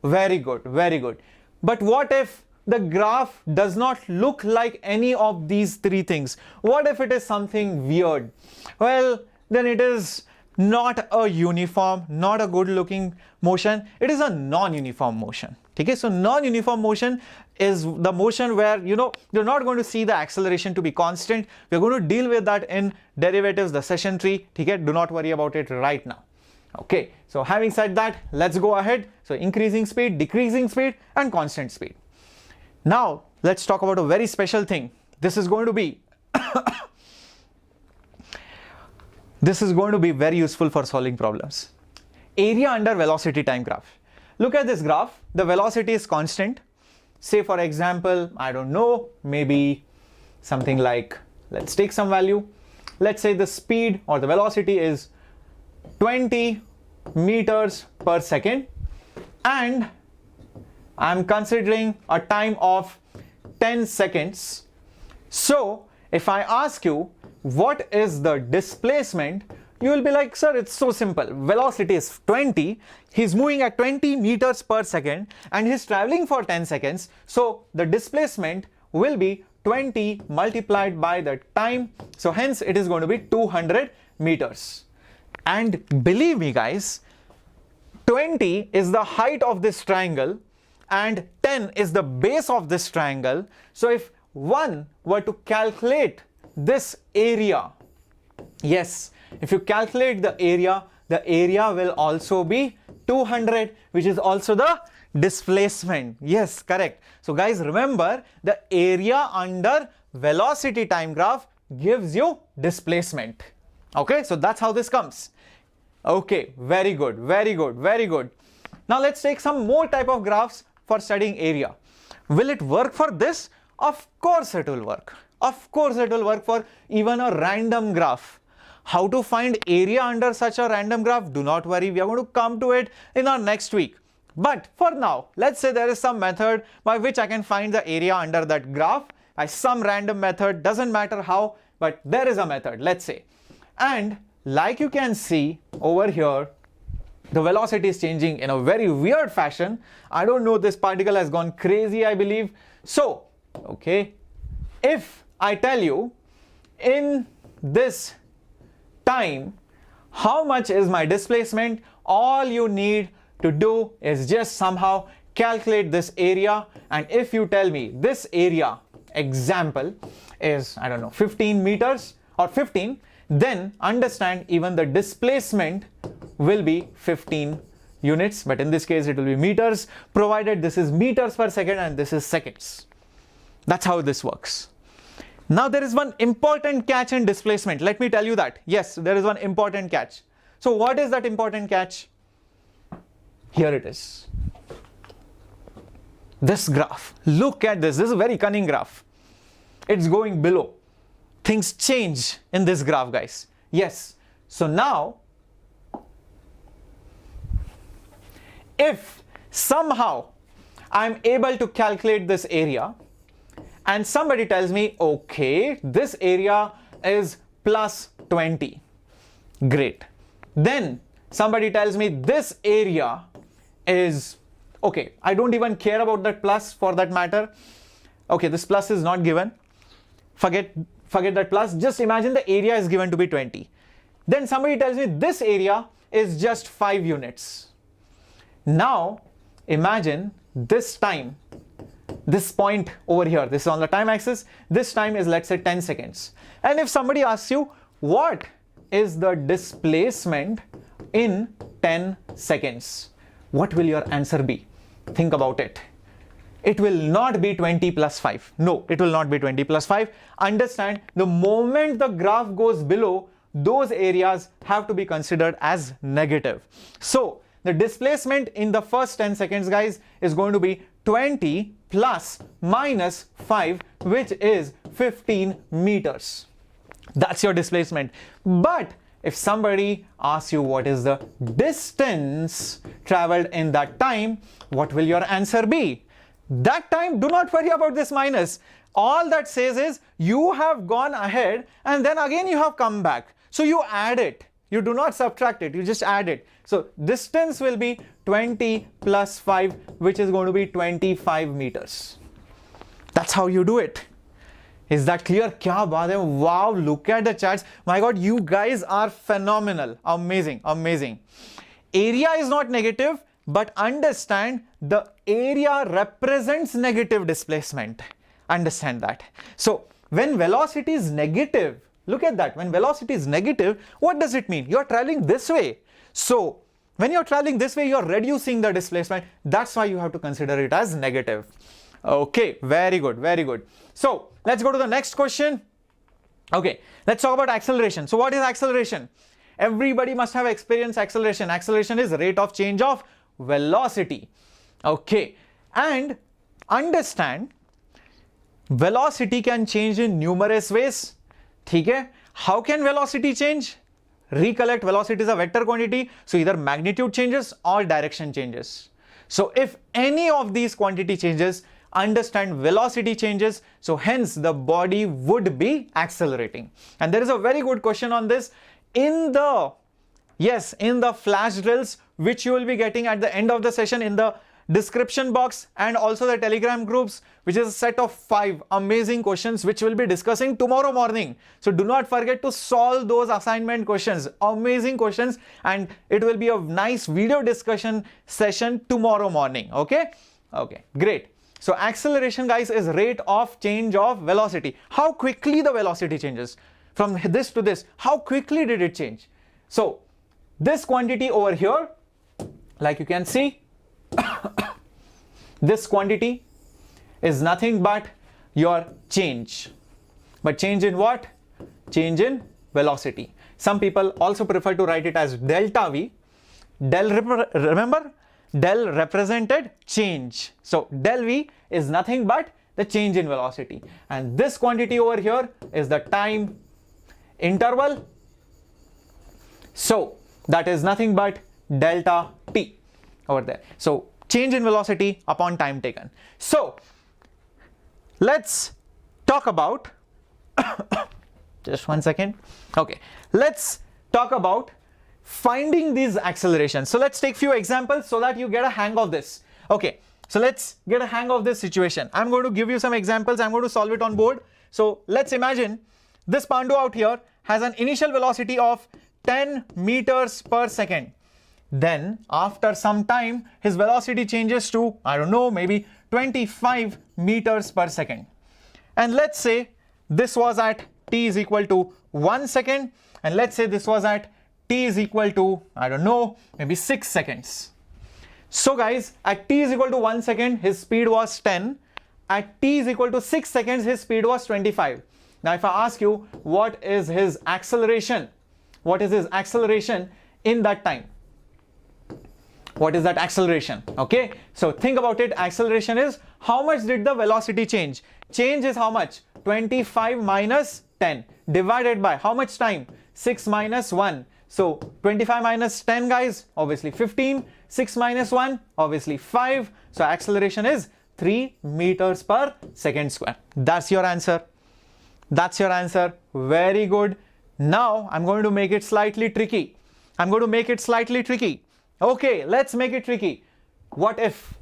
very good, very good. But what if the graph does not look like any of these three things? What if it is something weird? Well, then it is not a uniform, not a good looking motion. It is a non-uniform motion. Okay, so non-uniform motion is the motion where, you know, you're not going to see the acceleration to be constant. We're going to deal with that in derivatives, the session 3. Okay, do not worry about it right now. Okay, so having said that, let's go ahead. So increasing speed, decreasing speed, and constant speed. Now let's talk about a very special thing. This is going to be this is going to be very useful for solving problems. Area under velocity time graph. Look at this graph. The velocity is constant. Say for example, I don't know, maybe something like, let's take some value. Let's say the speed or the velocity is 20 meters per second, and I'm considering a time of 10 seconds. So if I ask you what is the displacement, you will be like, sir, it's so simple. Velocity is 20. He's moving at 20 meters per second and he's traveling for 10 seconds. So the displacement will be 20 multiplied by the time. So hence it is going to be 200 meters. And believe me guys, 20 is the height of this triangle and 10 is the base of this triangle. So if one were to calculate this area, yes, if you calculate the area will also be 200, which is also the displacement. Yes, correct. So guys, remember, the area under velocity time graph gives you displacement. Okay, so that's how this comes. Okay, very good, very good, very good. Now let's take some more type of graphs for studying area. Will it work for this? Of course it will work. Of course it will work for even a random graph. How to find area under such a random graph? Do not worry, we are going to come to it in our next week. But for now, let's say there is some method by which I can find the area under that graph by some random method, doesn't matter how, but there is a method, let's say. And like you can see over here, the velocity is changing in a very weird fashion. I don't know, this particle has gone crazy, I believe. So, okay, if I tell you in this time, how much is my displacement? All you need to do is just somehow calculate this area. And if you tell me this area example is, I don't know, 15 meters or 15, then understand even the displacement will be 15 units, but in this case it will be meters, provided this is meters per second and this is seconds. That's how this works. Now there is one important catch in displacement. Let me tell you that. Yes, there is one important catch. So what is that important catch? Here it is. This graph. Look at this. This is a very cunning graph. It's going below. Things change in this graph, guys. Yes. So now, if somehow I'm able to calculate this area, and somebody tells me, okay, this area is plus 20. Great. Then somebody tells me this area is, okay, I don't even care about that plus for that matter. Okay, this plus is not given. Forget that plus. Just imagine the area is given to be 20. Then somebody tells me this area is just 5 units. Now imagine this time, this point over here, this is on the time axis, this time is, let's say, 10 seconds. And if somebody asks you, what is the displacement in 10 seconds? What will your answer be? Think about it. It will not be 20 plus 5. No, it will not be 20 plus 5. Understand, the moment the graph goes below, those areas have to be considered as negative. So the displacement in the first 10 seconds, guys, is going to be 20 plus minus 5, which is 15 meters. That's your displacement. But if somebody asks you what is the distance traveled in that time, what will your answer be? That time, do not worry about this minus. All that says is you have gone ahead and then again you have come back. So you add it. You do not subtract it. You just add it. So distance will be 20 plus 5, which is going to be 25 meters. That's how you do it. Is that clear? Kya baat hai? Wow, look at the charts. My God, you guys are phenomenal. Amazing, amazing. Area is not negative, but understand the area represents negative displacement. Understand that. So when velocity is negative, look at that. When velocity is negative, what does it mean? You're traveling this way. So when you're traveling this way, you're reducing the displacement. That's why you have to consider it as negative. Okay, very good, very good. So let's go to the next question. Okay, let's talk about acceleration. So what is acceleration? Everybody must have experienced acceleration. Acceleration is rate of change of velocity. Okay, and understand, velocity can change in numerous ways. Okay, how can velocity change? Recollect, velocity is a vector quantity, so either magnitude changes or direction changes. So if any of these quantity changes, understand velocity changes, so hence the body would be accelerating. And there is a very good question on this in the flash drills, which you will be getting at the end of the session in the description box, and also the Telegram groups, which is a set of 5 amazing questions which we'll be discussing tomorrow morning. So do not forget to solve those assignment questions, amazing questions, and it will be a nice video discussion session tomorrow morning. Okay, great. So acceleration, guys, is rate of change of velocity. How quickly the velocity changes from this to this, how quickly did it change? So this quantity over here, like you can see, this quantity is nothing but your change. But change in what? Change in velocity. Some people also prefer to write it as delta V. Remember, del represented change. So del V is nothing but the change in velocity. And this quantity over here is the time interval. So that is nothing but delta T over there. So change in velocity upon time taken. So let's talk about just one second. Okay, let's talk about finding these accelerations. So let's take few examples so that you get a hang of this. Okay, so let's get a hang of this situation. I'm going to give you some examples. I'm going to solve it on board. So let's imagine this Pandu out here has an initial velocity of 10 meters per second. Then after some time, his velocity changes to, I don't know, maybe 25 meters per second. And let's say this was at t is equal to 1 second. And let's say this was at t is equal to, I don't know, maybe 6 seconds. So guys, at t is equal to 1 second, his speed was 10. At t is equal to 6 seconds, his speed was 25. Now if I ask you, what is his acceleration? What is his acceleration in that time? What is that acceleration? Okay, so think about it. Acceleration is how much did the velocity change? Change is how much? 25 minus 10 divided by how much time? 6 minus 1. So 25 minus 10 guys, obviously 15. 6 minus 1, obviously 5. So acceleration is 3 meters per second square. That's your answer. That's your answer. Very good. Now I'm going to make it slightly tricky. I'm going to make it slightly tricky. Okay, let's make it tricky. What if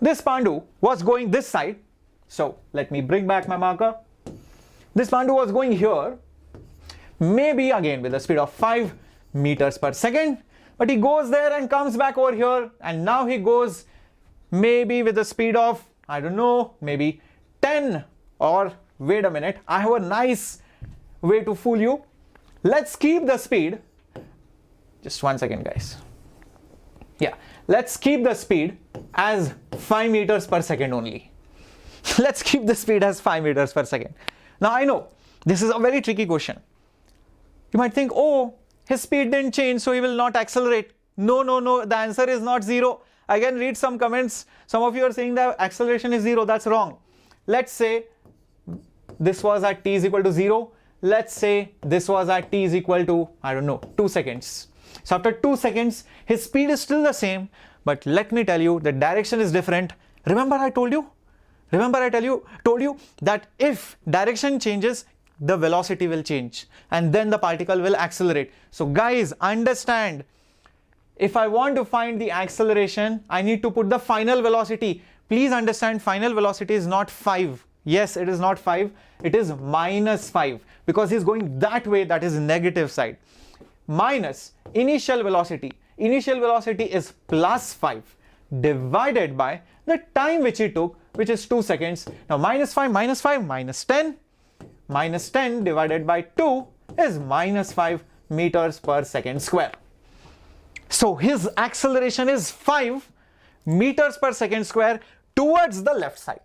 this Pandu was going this side? So let me bring back my marker. This Pandu was going here, maybe again with a speed of 5 meters per second, but he goes there and comes back over here, and now he goes maybe with a speed of, I don't know, maybe 10, or wait a minute, I have a nice way to fool you. Let's keep the speed. Just 1 second guys. Yeah, let's keep the speed as 5 meters per second only. Let's keep the speed as 5 meters per second. Now I know this is a very tricky question. You might think, oh, his speed didn't change, so he will not accelerate. No, no, no, the answer is not 0. I can read some comments. Some of you are saying that acceleration is 0. That's wrong. Let's say this was at t is equal to 0. Let's say this was at t is equal to, I don't know, 2 seconds. So after 2 seconds, his speed is still the same, but let me tell you, the direction is different. Remember I told you? Remember I told you that if direction changes, the velocity will change and then the particle will accelerate. So guys, understand, if I want to find the acceleration, I need to put the final velocity. Please understand, final velocity is not 5. Yes, it is not 5. It is minus 5 because he's going that way, that is negative side. Minus initial velocity. Initial velocity is plus 5 divided by the time which he took, which is 2 seconds. Now minus 5, minus 10. Minus 10 divided by 2 is minus 5 meters per second square. So his acceleration is 5 meters per second square towards the left side.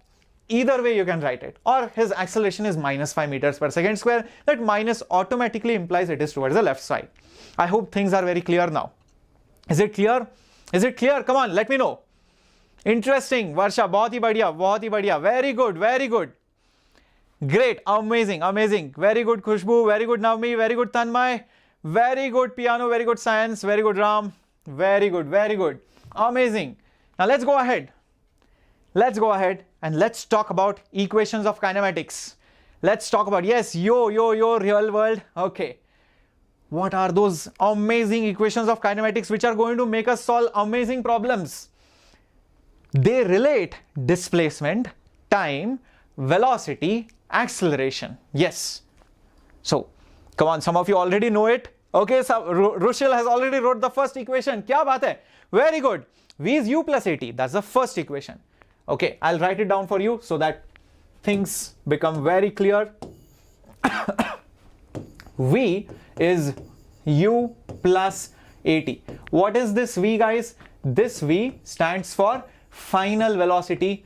Either way you can write it. Or his acceleration is minus 5 meters per second square. That minus automatically implies it is towards the left side. I hope things are very clear now. Is it clear? Is it clear? Come on, let me know. Interesting. Varsha, bahut hi badhiya, bahut hi badhiya. Very good, very good. Great, amazing, amazing. Very good, Khushbu. Very good, Navmi. Very good, Tanmay. Very good, piano. Very good, science. Very good, Ram. Very good, very good. Amazing. Now let's go ahead. Let's go ahead and let's talk about equations of kinematics. Let's talk about, yes, yo, real world. Okay. What are those amazing equations of kinematics which are going to make us solve amazing problems? They relate displacement, time, velocity, acceleration. Yes. So, come on, some of you already know it. Okay, so Rushil has already wrote the first equation. Kya baat hai? Very good. V is u plus at. That's the first equation. Okay, I'll write it down for you so that things become very clear. V is u plus at. What is this V, guys? This V stands for final velocity,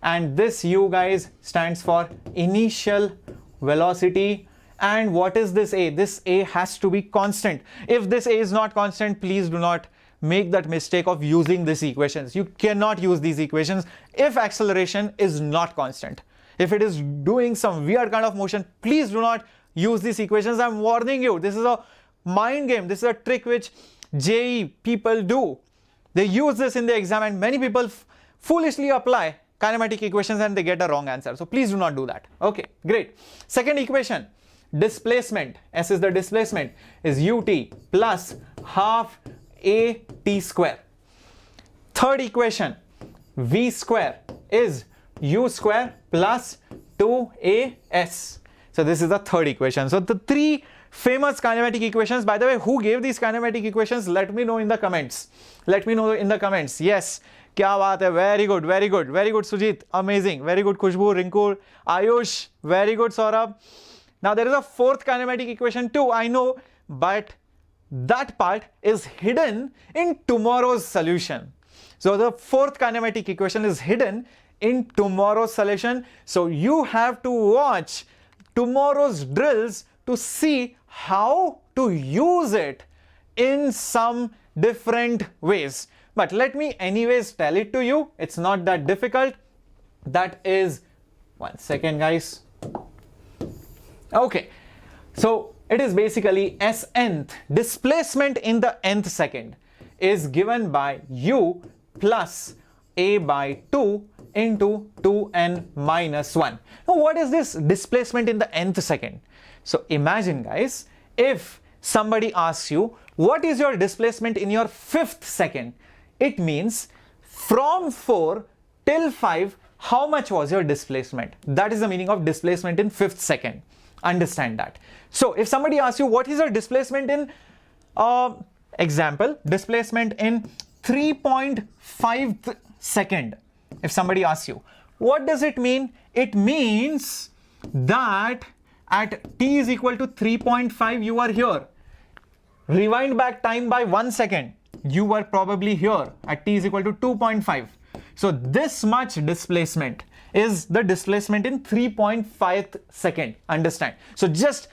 and this u, guys, stands for initial velocity, And what is this a? This a has to be constant. If this a is not constant, please do not make that mistake of using these equations. You cannot use these equations if acceleration is not constant. If it is doing some weird kind of motion, please do not use these equations. I'm warning you. This is a mind game. This is a trick which JEE people do. They use this in the exam, and many people foolishly apply kinematic equations and they get a wrong answer. So please do not do that. Okay, great. Second equation, displacement, S is the displacement, is ut plus half at square. Third equation, v square is u square plus 2as. So this is the third equation. So the three famous kinematic equations. By the way, who gave these kinematic equations? Let me know in the comments. Let me know in the comments. Yes, kya baat hai, very good, very good, very good Sujit, amazing, very good Khushbu, Rinku, Ayush, very good Saurabh. Now there is a fourth kinematic equation too, I know, but that part is hidden in tomorrow's solution. So the fourth kinematic equation is hidden in tomorrow's solution. So you have to watch tomorrow's drills to see how to use it in some different ways. But let me anyways tell it to you. It's not that difficult. That is, one second guys. Okay, so it is basically s nth, displacement in the nth second is given by u plus a by 2 into 2n minus 1. Now what is this displacement in the nth second? So imagine guys, if somebody asks you what is your displacement in your 5th second, it means from 4 till 5 how much was your displacement. That is the meaning of displacement in 5th second. Understand that. So if somebody asks you what is your displacement in example, displacement in 3.5th second, if somebody asks you, what does it mean? It means that at t is equal to 3.5 you are here. Rewind back time by 1 second, you were probably here at t is equal to 2.5. So this much displacement is the displacement in 3.5th second. Understand? So just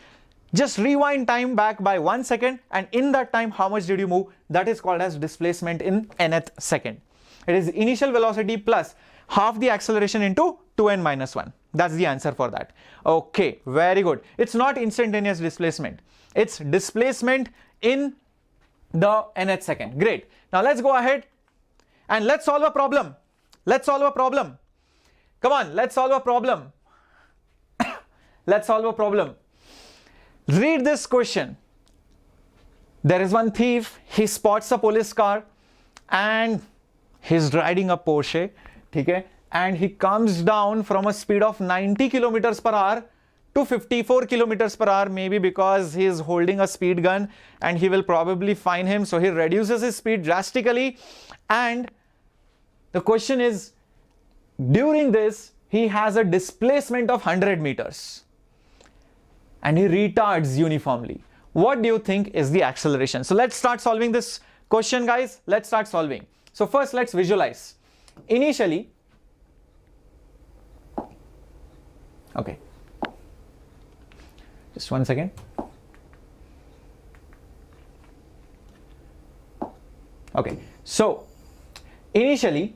rewind time back by 1 second, and in that time how much did you move? That is called as displacement in nth second. It is initial velocity plus half the acceleration into 2n minus 1. That's the answer for that. Okay, very good. It's not instantaneous displacement. It's displacement in the nth second. Great. Now let's go ahead and let's solve a problem. Let's solve a problem. Come on, let's solve a problem. Let's solve a problem. Read this question. There is one thief. He spots a police car and he's riding a Porsche. Okay? And he comes down from a speed of 90 kilometers per hour to 54 kilometers per hour, maybe because he is holding a speed gun and he will probably fine him. So he reduces his speed drastically. And the question is, during this, he has a displacement of 100 meters and he retards uniformly. What do you think is the acceleration? So let's start solving this question, guys. Let's start solving. So first, let's visualize. Initially, okay, just 1 second. Okay, so initially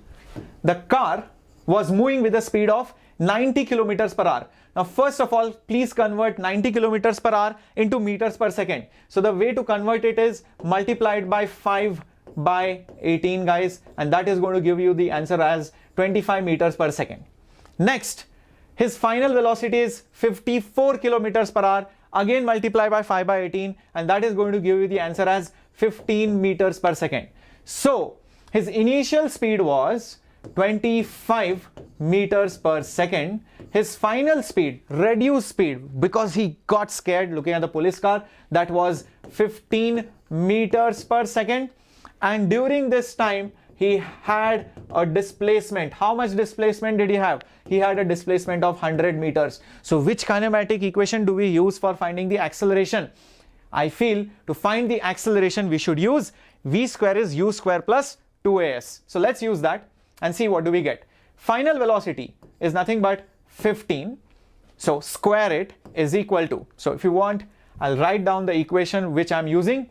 the car was moving with a speed of 90 kilometers per hour. Now first of all, please convert 90 kilometers per hour into meters per second. So the way to convert it is multiplied by 5 by 18, guys, and that is going to give you the answer as 25 meters per second. Next, his final velocity is 54 kilometers per hour. Again multiply by 5 by 18, and that is going to give you the answer as 15 meters per second. So his initial speed was 25 meters per second. His final speed, reduced speed, because he got scared looking at the police car, that was 15 meters per second. And during this time, he had a displacement. How much displacement did he have? He had a displacement of 100 meters. So which kinematic equation do we use for finding the acceleration? I feel to find the acceleration, we should use v square is u square plus 2as. So let's use that and see what do we get. Final velocity is nothing but 15 So square it is equal to, so if you want, I'll write down the equation which I'm using.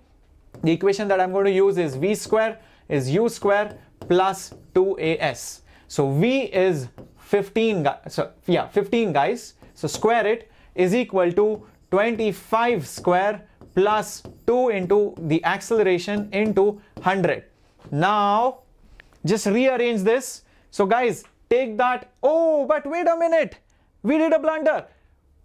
The equation that I'm going to use is v square is u square plus 2as. So v is 15, so yeah, 15 guys. So square it is equal to 25 square plus 2 into the acceleration into 100. Now just rearrange this. So guys, take that. Oh, but wait a minute, we did a blunder.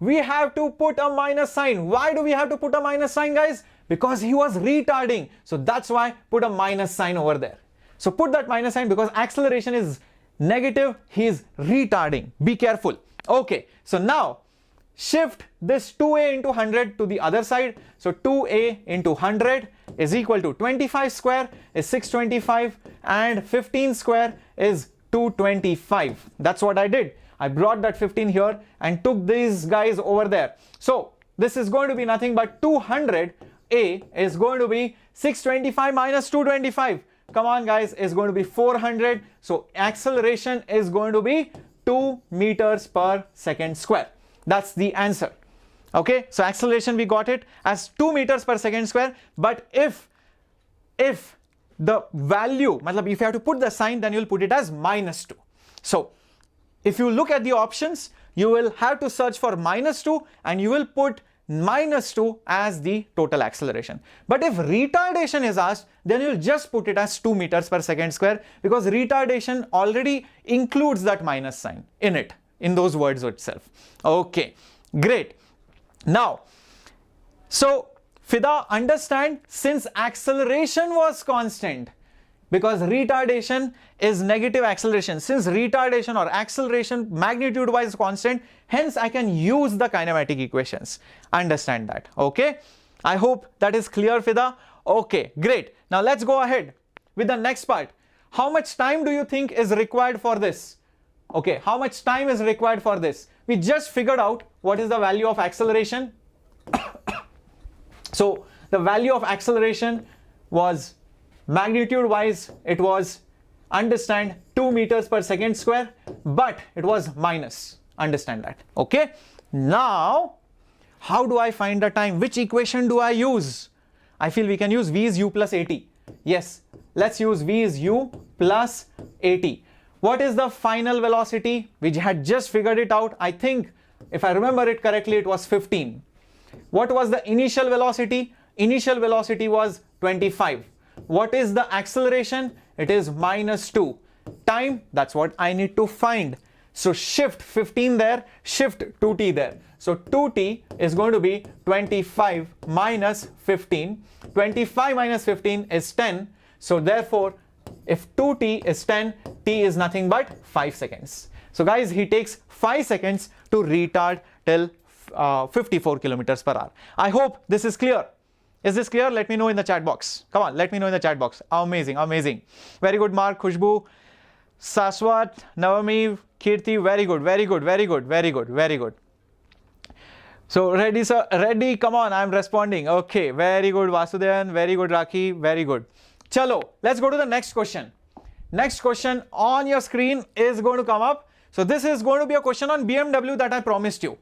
We have to put a minus sign. Why do we have to put a minus sign, guys? Because he was retarding. So that's why put a minus sign over there. So put that minus sign because acceleration is negative, he is retarding. Be careful. Okay, so now shift this 2a into 100 to the other side. So 2a into 100 is equal to 25 square is 625 and 15 square is 225. That's what I did. I brought that 15 here and took these guys over there. So this is going to be nothing but 200a is going to be 625 minus 225. Come on guys, is going to be 400. So acceleration is going to be 2 meters per second square. That's the answer. Okay, so acceleration we got it as 2 meters per second square. But if the value, if you have to put the sign, then you'll put it as minus 2. So if you look at the options, you will have to search for minus 2 and you will put minus 2 as the total acceleration. But if retardation is asked, then you'll just put it as 2 meters per second square because retardation already includes that minus sign in it, in those words itself. Okay, great. Now, so Fida, understand, since acceleration was constant, because retardation is negative acceleration, since retardation or acceleration magnitude wise constant, hence I can use the kinematic equations. Understand that. Okay, I hope that is clear, Fida. Okay, great. Now let's go ahead with the next part. How much time do you think is required for this? Okay, how much time is required for this? We just figured out what is the value of acceleration. So the value of acceleration was magnitude wise, it was, understand, 2 meters per second square, but it was minus. Understand that. Okay, now how do I find the time? Which equation do I use? I feel we can use v is u plus at. Yes, let's use v is u plus at. What is the final velocity? We had just figured it out. I think if I remember it correctly, it was 15. What was the initial velocity? Initial velocity was 25. What is the acceleration? It is minus 2. Time, that's what I need to find. So shift 15 there, shift 2t there. So 2t is going to be 25 minus 15. 25 minus 15 is 10. So therefore, if 2t is 10, t is nothing but 5 seconds. So guys, he takes 5 seconds to retard till 54 kilometers per hour. I hope this is clear. Is this clear? Let me know in the chat box. Come on, let me know in the chat box. Amazing, amazing. Very good, Mark, Khushbu, Saswat, Navami, Kirti. Very good, very good, very good, very good, very good. So ready, sir? Ready? Come on, I'm responding. Okay, very good, Vasudevan. Very good, Rakhi. Very good. Chalo, let's go to the next question. Next question on your screen is going to come up. So this is going to be a question on BMW that I promised you.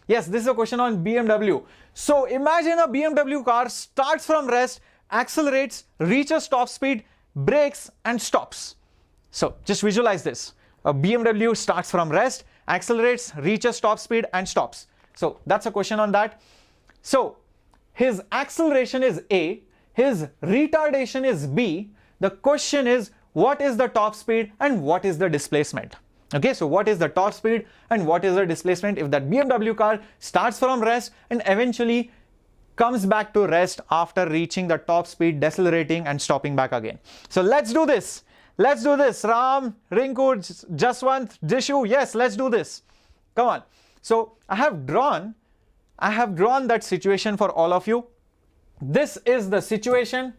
Yes, this is a question on BMW. So imagine a BMW car starts from rest, accelerates, reaches top speed, brakes and stops. So just visualize this. A BMW starts from rest, accelerates, reaches top speed and stops. So that's a question on that. So his acceleration is A, his retardation is B. The question is, what is the top speed and what is the displacement? Okay, so what is the top speed and what is the displacement if that BMW car starts from rest and eventually comes back to rest after reaching the top speed, decelerating and stopping back again. So let's do this. Let's do this. Ram, Rinku, Jaswant, Jishu. Yes, let's do this. Come on. So I have drawn that situation for all of you. This is the situation.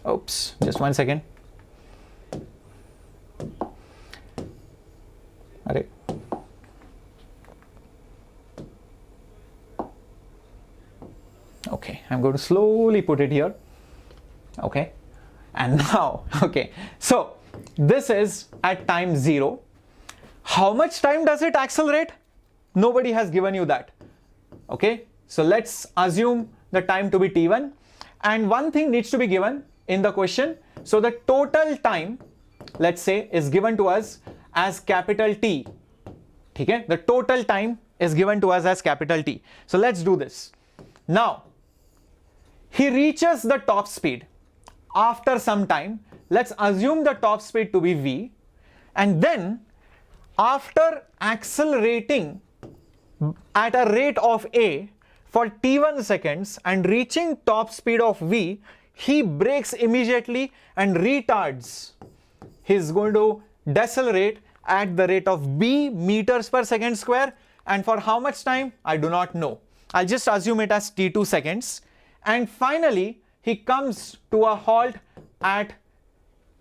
Oops, just 1 second. Alright. Okay, I'm going to slowly put it here. Okay, and now, okay, so this is at time 0. How much time does it accelerate? Nobody has given you that. Okay, so let's assume the time to be t1, and one thing needs to be given in the question. So the total time, let's say, is given to us as capital T. Okay, the total time is given to us as capital T. So let's do this. Now, he reaches the top speed after some time. Let's assume the top speed to be v, and then after accelerating at a rate of a for t1 seconds and reaching top speed of v, he brakes immediately and retards. He's going to decelerate at the rate of b meters per second square, and for how much time I do not know. I'll just assume it as t2 seconds, and finally he comes to a halt at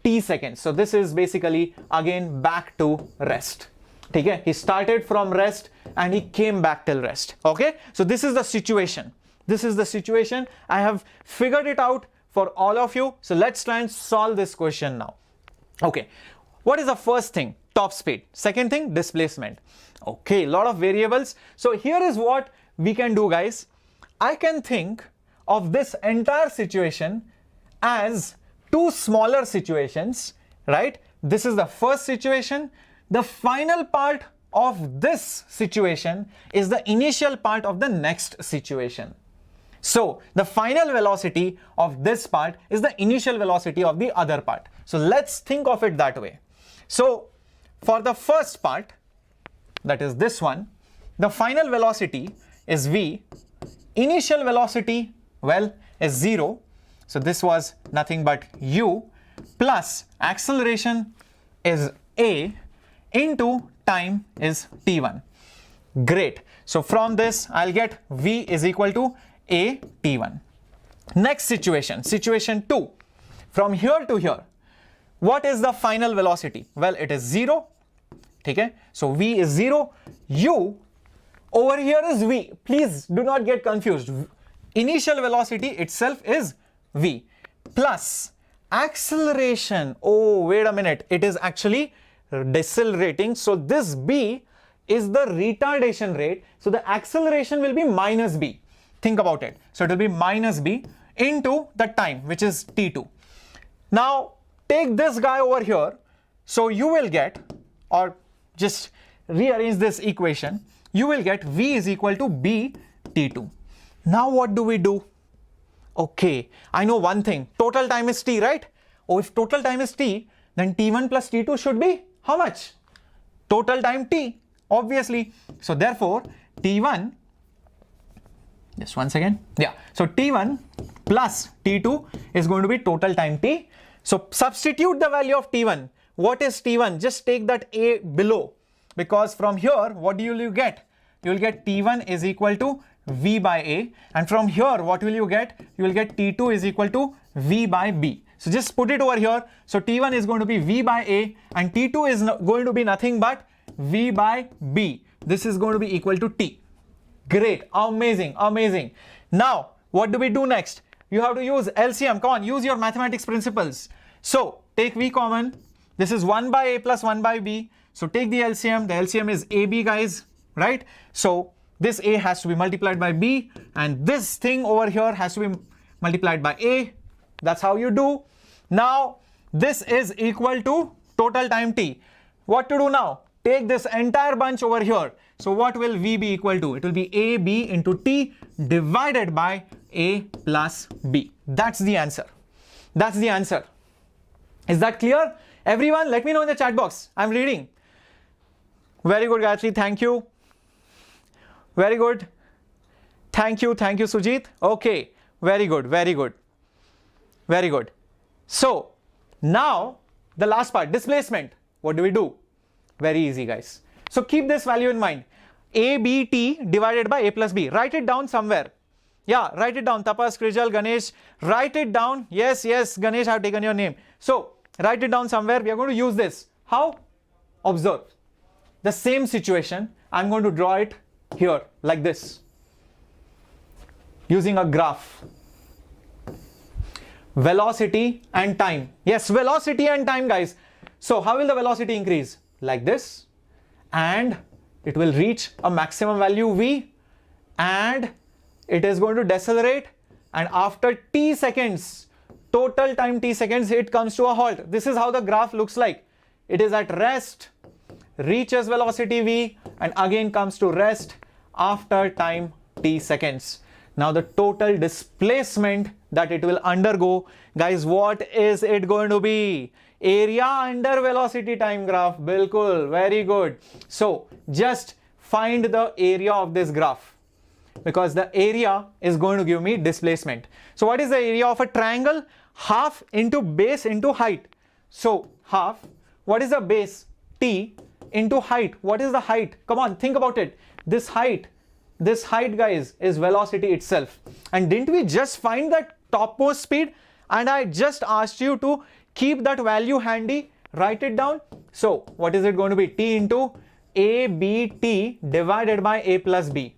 t seconds. So this is basically again back to rest. Okay, he started from rest and he came back till rest. Okay, so this is the situation. This is the situation. I have figured it out for all of you. So let's try and solve this question now. Okay, what is the first thing? Top speed. Second thing, displacement. Okay, lot of variables. So here is what we can do, guys. I can think of this entire situation as two smaller situations, right? This is the first situation. The final part of this situation is the initial part of the next situation. So the final velocity of this part is the initial velocity of the other part. So let's think of it that way. So for the first part, that is this one, the final velocity is v, initial velocity, well, is 0. So this was nothing but u, plus acceleration is a, into time is t1. Great. So from this I'll get v is equal to a t1. Next situation, situation 2. From here to here, what is the final velocity? Well, it is 0. Okay, so v is 0. U over here is v. Please do not get confused. Initial velocity itself is v, plus acceleration. Oh, wait a minute. It is actually decelerating. So this b is the retardation rate. So the acceleration will be minus b. Think about it. So it will be minus b into the time, which is t2. Now take this guy over here. So you will get, or just rearrange this equation, you will get v is equal to b t2. Now what do we do? Okay, I know one thing. Total time is t, right? Oh, if total time is t, then t1 plus t2 should be how much? Total time t, obviously. So therefore t1, just one second. Yeah, so t1 plus t2 is going to be total time t. So substitute the value of t1. What is t1? Just take that a below, because from here what will you get? You will get t1 is equal to v by a, and from here what will you get? You will get t2 is equal to v by b. So just put it over here. So t1 is going to be v by a, and t2 is going to be nothing but v by b. This is going to be equal to t. Great, amazing, amazing. Now what do we do next? You have to use LCM. Come on, use your mathematics principles. So take v common. This is 1 by a plus 1 by b. So take the LCM. The LCM is ab, guys, right? So this a has to be multiplied by b, and this thing over here has to be multiplied by a. That's how you do. Now this is equal to total time t. What to do now? Take this entire bunch over here. So what will v be equal to? It will be ab into t divided by a plus b. That's the answer. That's the answer. Is that clear? Everyone, let me know in the chat box. I'm reading. Very good, Gayatri. Thank you. Very good. Thank you, Sujit. Okay. Very good, very good. Very good. So now the last part, displacement. What do we do? Very easy, guys. So keep this value in mind. ABT divided by a plus b. Write it down somewhere. Yeah, write it down. Tapas, Krijal, Ganesh. Write it down. Yes, yes, Ganesh, I have taken your name. So write it down somewhere. We are going to use this. How? Observe. The same situation. I'm going to draw it here like this, using a graph. Velocity and time. Yes, velocity and time, guys. So how will the velocity increase? Like this. and it will reach a maximum value v, and it is going to decelerate, and after t seconds, total time t seconds, it comes to a halt. This is how the graph looks like. It is at rest, reaches velocity v, and again comes to rest after time t seconds. Now the total displacement that it will undergo, guys, what is it going to be? Area under velocity time graph. Bilkul, very good. So just find the area of this graph, because the area is going to give me displacement. So what is the area of a triangle? Half into base into height. So half, what is the base? T into height. What is the height? Come on, think about it. This height, guys, is velocity itself. And didn't we just find that topmost speed? And I just asked you to keep that value handy, write it down. So what is it going to be? T into ABT divided by A plus B.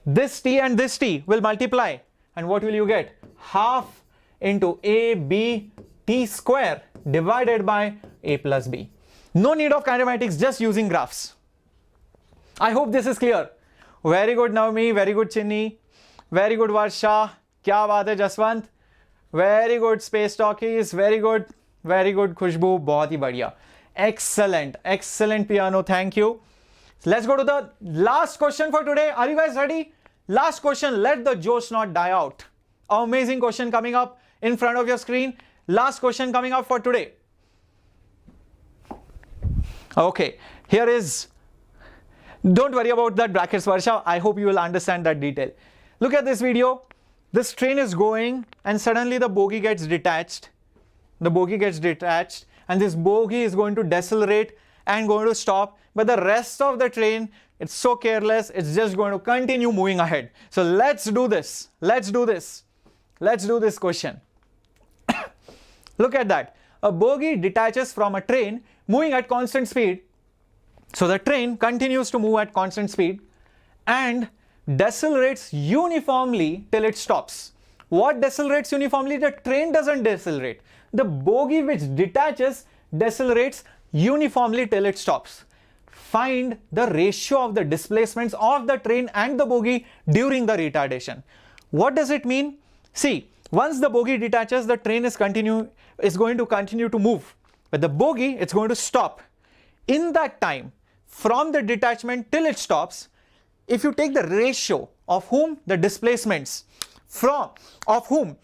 This T and this T will multiply. And what will you get? Half into ABT square divided by A plus B. No need of kinematics, just using graphs. I hope this is clear. Very good Navami, very good Chinni, very good Varsha, kya baat hai Jaswant, very good Space Talkies, very good Khushbu, bahut hi badhiya. Excellent, excellent piano, thank you. Let's go to the last question for today. Are you guys ready? Last question, let the josh not die out. Amazing question coming up in front of your screen. Last question coming up for today. Okay, here is, don't worry about that brackets, Varsha. I hope you will understand that detail. Look at this video. This train is going and suddenly the bogie gets detached. The bogie gets detached and this bogie is going to decelerate and going to stop. But the rest of the train, it's so careless, it's just going to continue moving ahead. So let's do this. Let's do this. Let's do this question. Look at that. A bogie detaches from a train moving at constant speed. So the train continues to move at constant speed and decelerates uniformly till it stops. What decelerates uniformly? The train doesn't decelerate. The bogie which detaches decelerates uniformly till it stops. Find the ratio of the displacements of the train and the bogie during the retardation. What does it mean? See, once the bogie detaches, the train is going to continue to move. But the bogie, it's going to stop. In that time, from the detachment till it stops, if you take the ratio of whom the displacements of whom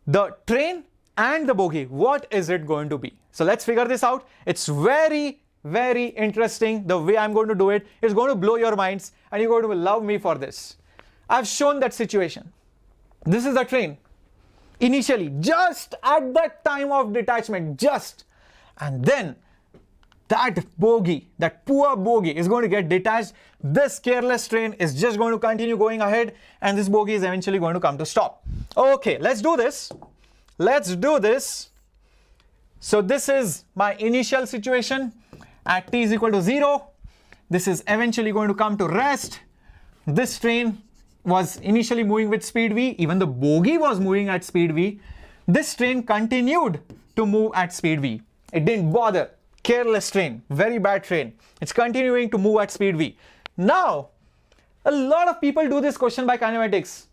the train and the bogie, what is it going to be? So let's figure this out. It's very, very interesting. The way I'm going to do it is going to blow your minds and you're going to love me for this. I've shown that situation. This is the train. Initially, just at that time of detachment, and then that bogie, that poor bogie is going to get detached. This careless train is just going to continue going ahead and this bogie is eventually going to come to stop. Okay, let's do this. Let's do this. So this is my initial situation at t is equal to 0. This is eventually going to come to rest. This train was initially moving with speed v. Even the bogie was moving at speed v. This train continued to move at speed v. It didn't bother. Careless train, very bad train. It's continuing to move at speed v. Now, a lot of people do this question by kinematics,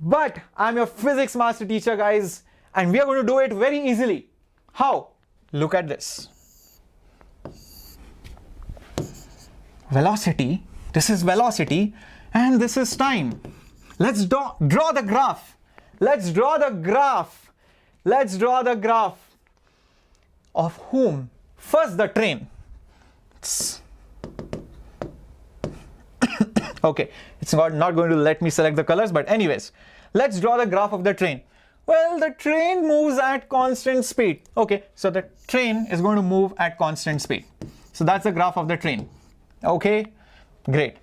but I'm your physics master teacher, guys, and we are going to do it very easily. How? Look at this. Velocity, this is velocity, and this is time. Let's draw the graph. Let's draw the graph. Let's draw the graph of whom? First, the train. Okay, it's not going to let me select the colors, but anyways, let's draw the graph of the train. Well, the train moves at constant speed. Okay, so the train is going to move at constant speed. So that's the graph of the train. Okay, great.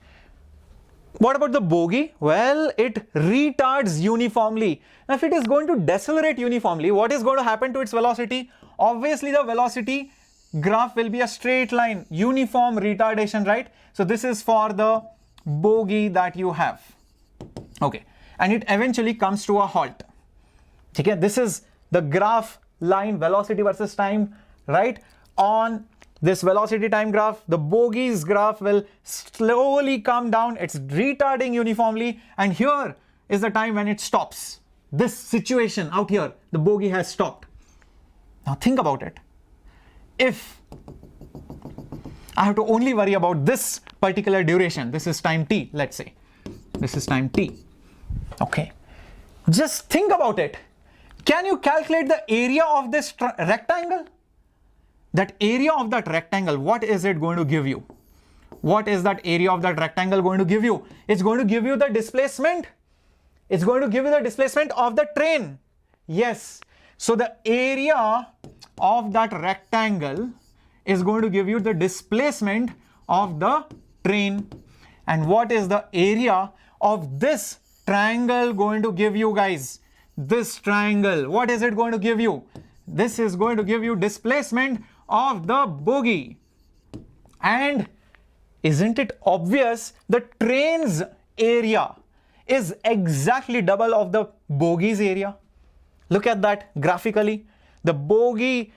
What about the bogie? Well, it retards uniformly. Now, if it is going to decelerate uniformly, what is going to happen to its velocity? Obviously, the velocity graph will be a straight line, uniform retardation, right? So this is for the bogie that you have. Okay, and it eventually comes to a halt. Okay, this is the graph line, velocity versus time, right? On this velocity time graph, the bogie's graph will slowly come down. It's retarding uniformly, and here is the time when it stops. This situation out here, the bogie has stopped. Now think about it. If I have to only worry about this particular duration, this is time t, let's say. This is time t. Okay. Just think about it. Can you calculate the area of this rectangle? That area of that rectangle, what is it going to give you? What is that area of that rectangle going to give you? It's going to give you the displacement. It's going to give you the displacement of the train. Yes. So the area of that rectangle is going to give you the displacement of the train. And what is the area of this triangle going to give you, guys? This triangle, what is it going to give you? This is going to give you displacement of the bogie. And isn't it obvious? The train's area is exactly double of the bogie's area. Look at that graphically. The bogie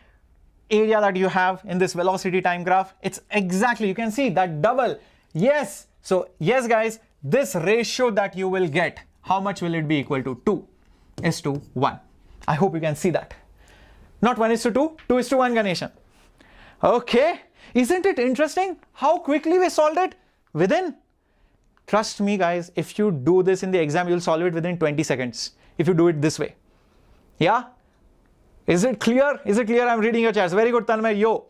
area that you have in this velocity time graph, it's exactly, you can see that double. Yes. So yes, guys, this ratio that you will get, how much will it be equal to? 2:1. I hope you can see that. Not 1:2, 2:1, Ganeshan. Okay. Isn't it interesting how quickly we solved it? Trust me, guys, if you do this in the exam, you'll solve it within 20 seconds. If you do it this way. Yeah? Is it clear? Is it clear? I'm reading your chats. Very good, Tanmay. Yo.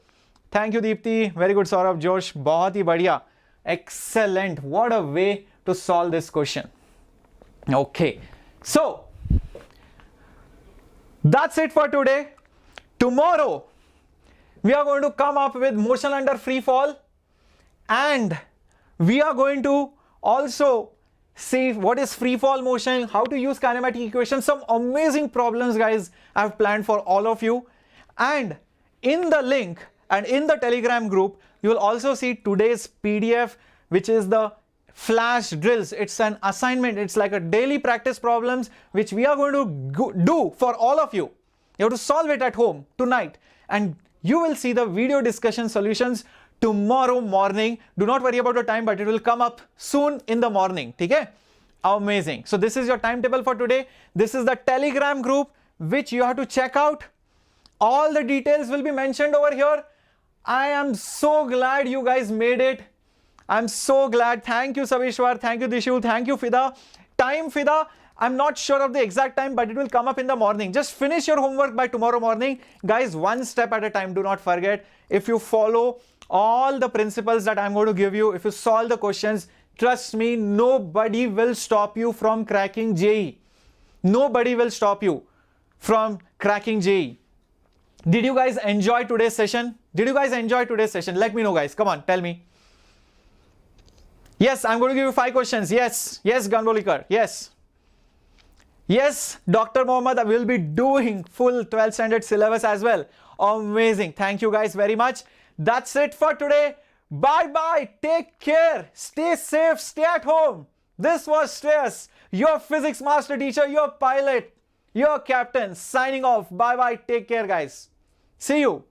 Thank you, Deepti. Very good, Saurabh, Josh. Bahut hi badhiya. Excellent. What a way to solve this question. Okay. So, that's it for today. Tomorrow, we are going to come up with motion under free fall, and we are going to also see what is free fall motion, how to use kinematic equations, some amazing problems, guys, I've planned for all of you. And in the link and in the Telegram group, you will also see today's PDF, which is the flash drills. It's an assignment. It's like a daily practice problems, which we are going to do for all of you. You have to solve it at home tonight, and you will see the video discussion solutions tomorrow morning. Do not worry about the time, but it will come up soon in the morning. Okay? Amazing. So this is your timetable for today. This is the Telegram group, which you have to check out. All the details will be mentioned over here. I am so glad you guys made it. I'm so glad. Thank you, Savishwar. Thank you, Dishu. Thank you, Fida. Time, Fida. I'm not sure of the exact time, but it will come up in the morning. Just finish your homework by tomorrow morning. Guys, one step at a time. Do not forget. If you follow all the principles that I'm going to give you, if you solve the questions, trust me, nobody will stop you from cracking JEE. Nobody will stop you from cracking JEE. Did you guys enjoy today's session? Did you guys enjoy today's session? Let me know, guys. Come on, tell me. Yes, I'm going to give you 5 questions. Yes, yes, Ganbolikar. Yes. Yes, Dr. Mohammed, I will be doing full 12th standard syllabus as well. Amazing. Thank you guys very much. That's it for today. Bye-bye. Take care. Stay safe. Stay at home. This was Shreyas, your physics master teacher, your pilot, your captain, signing off. Bye-bye. Take care, guys. See you.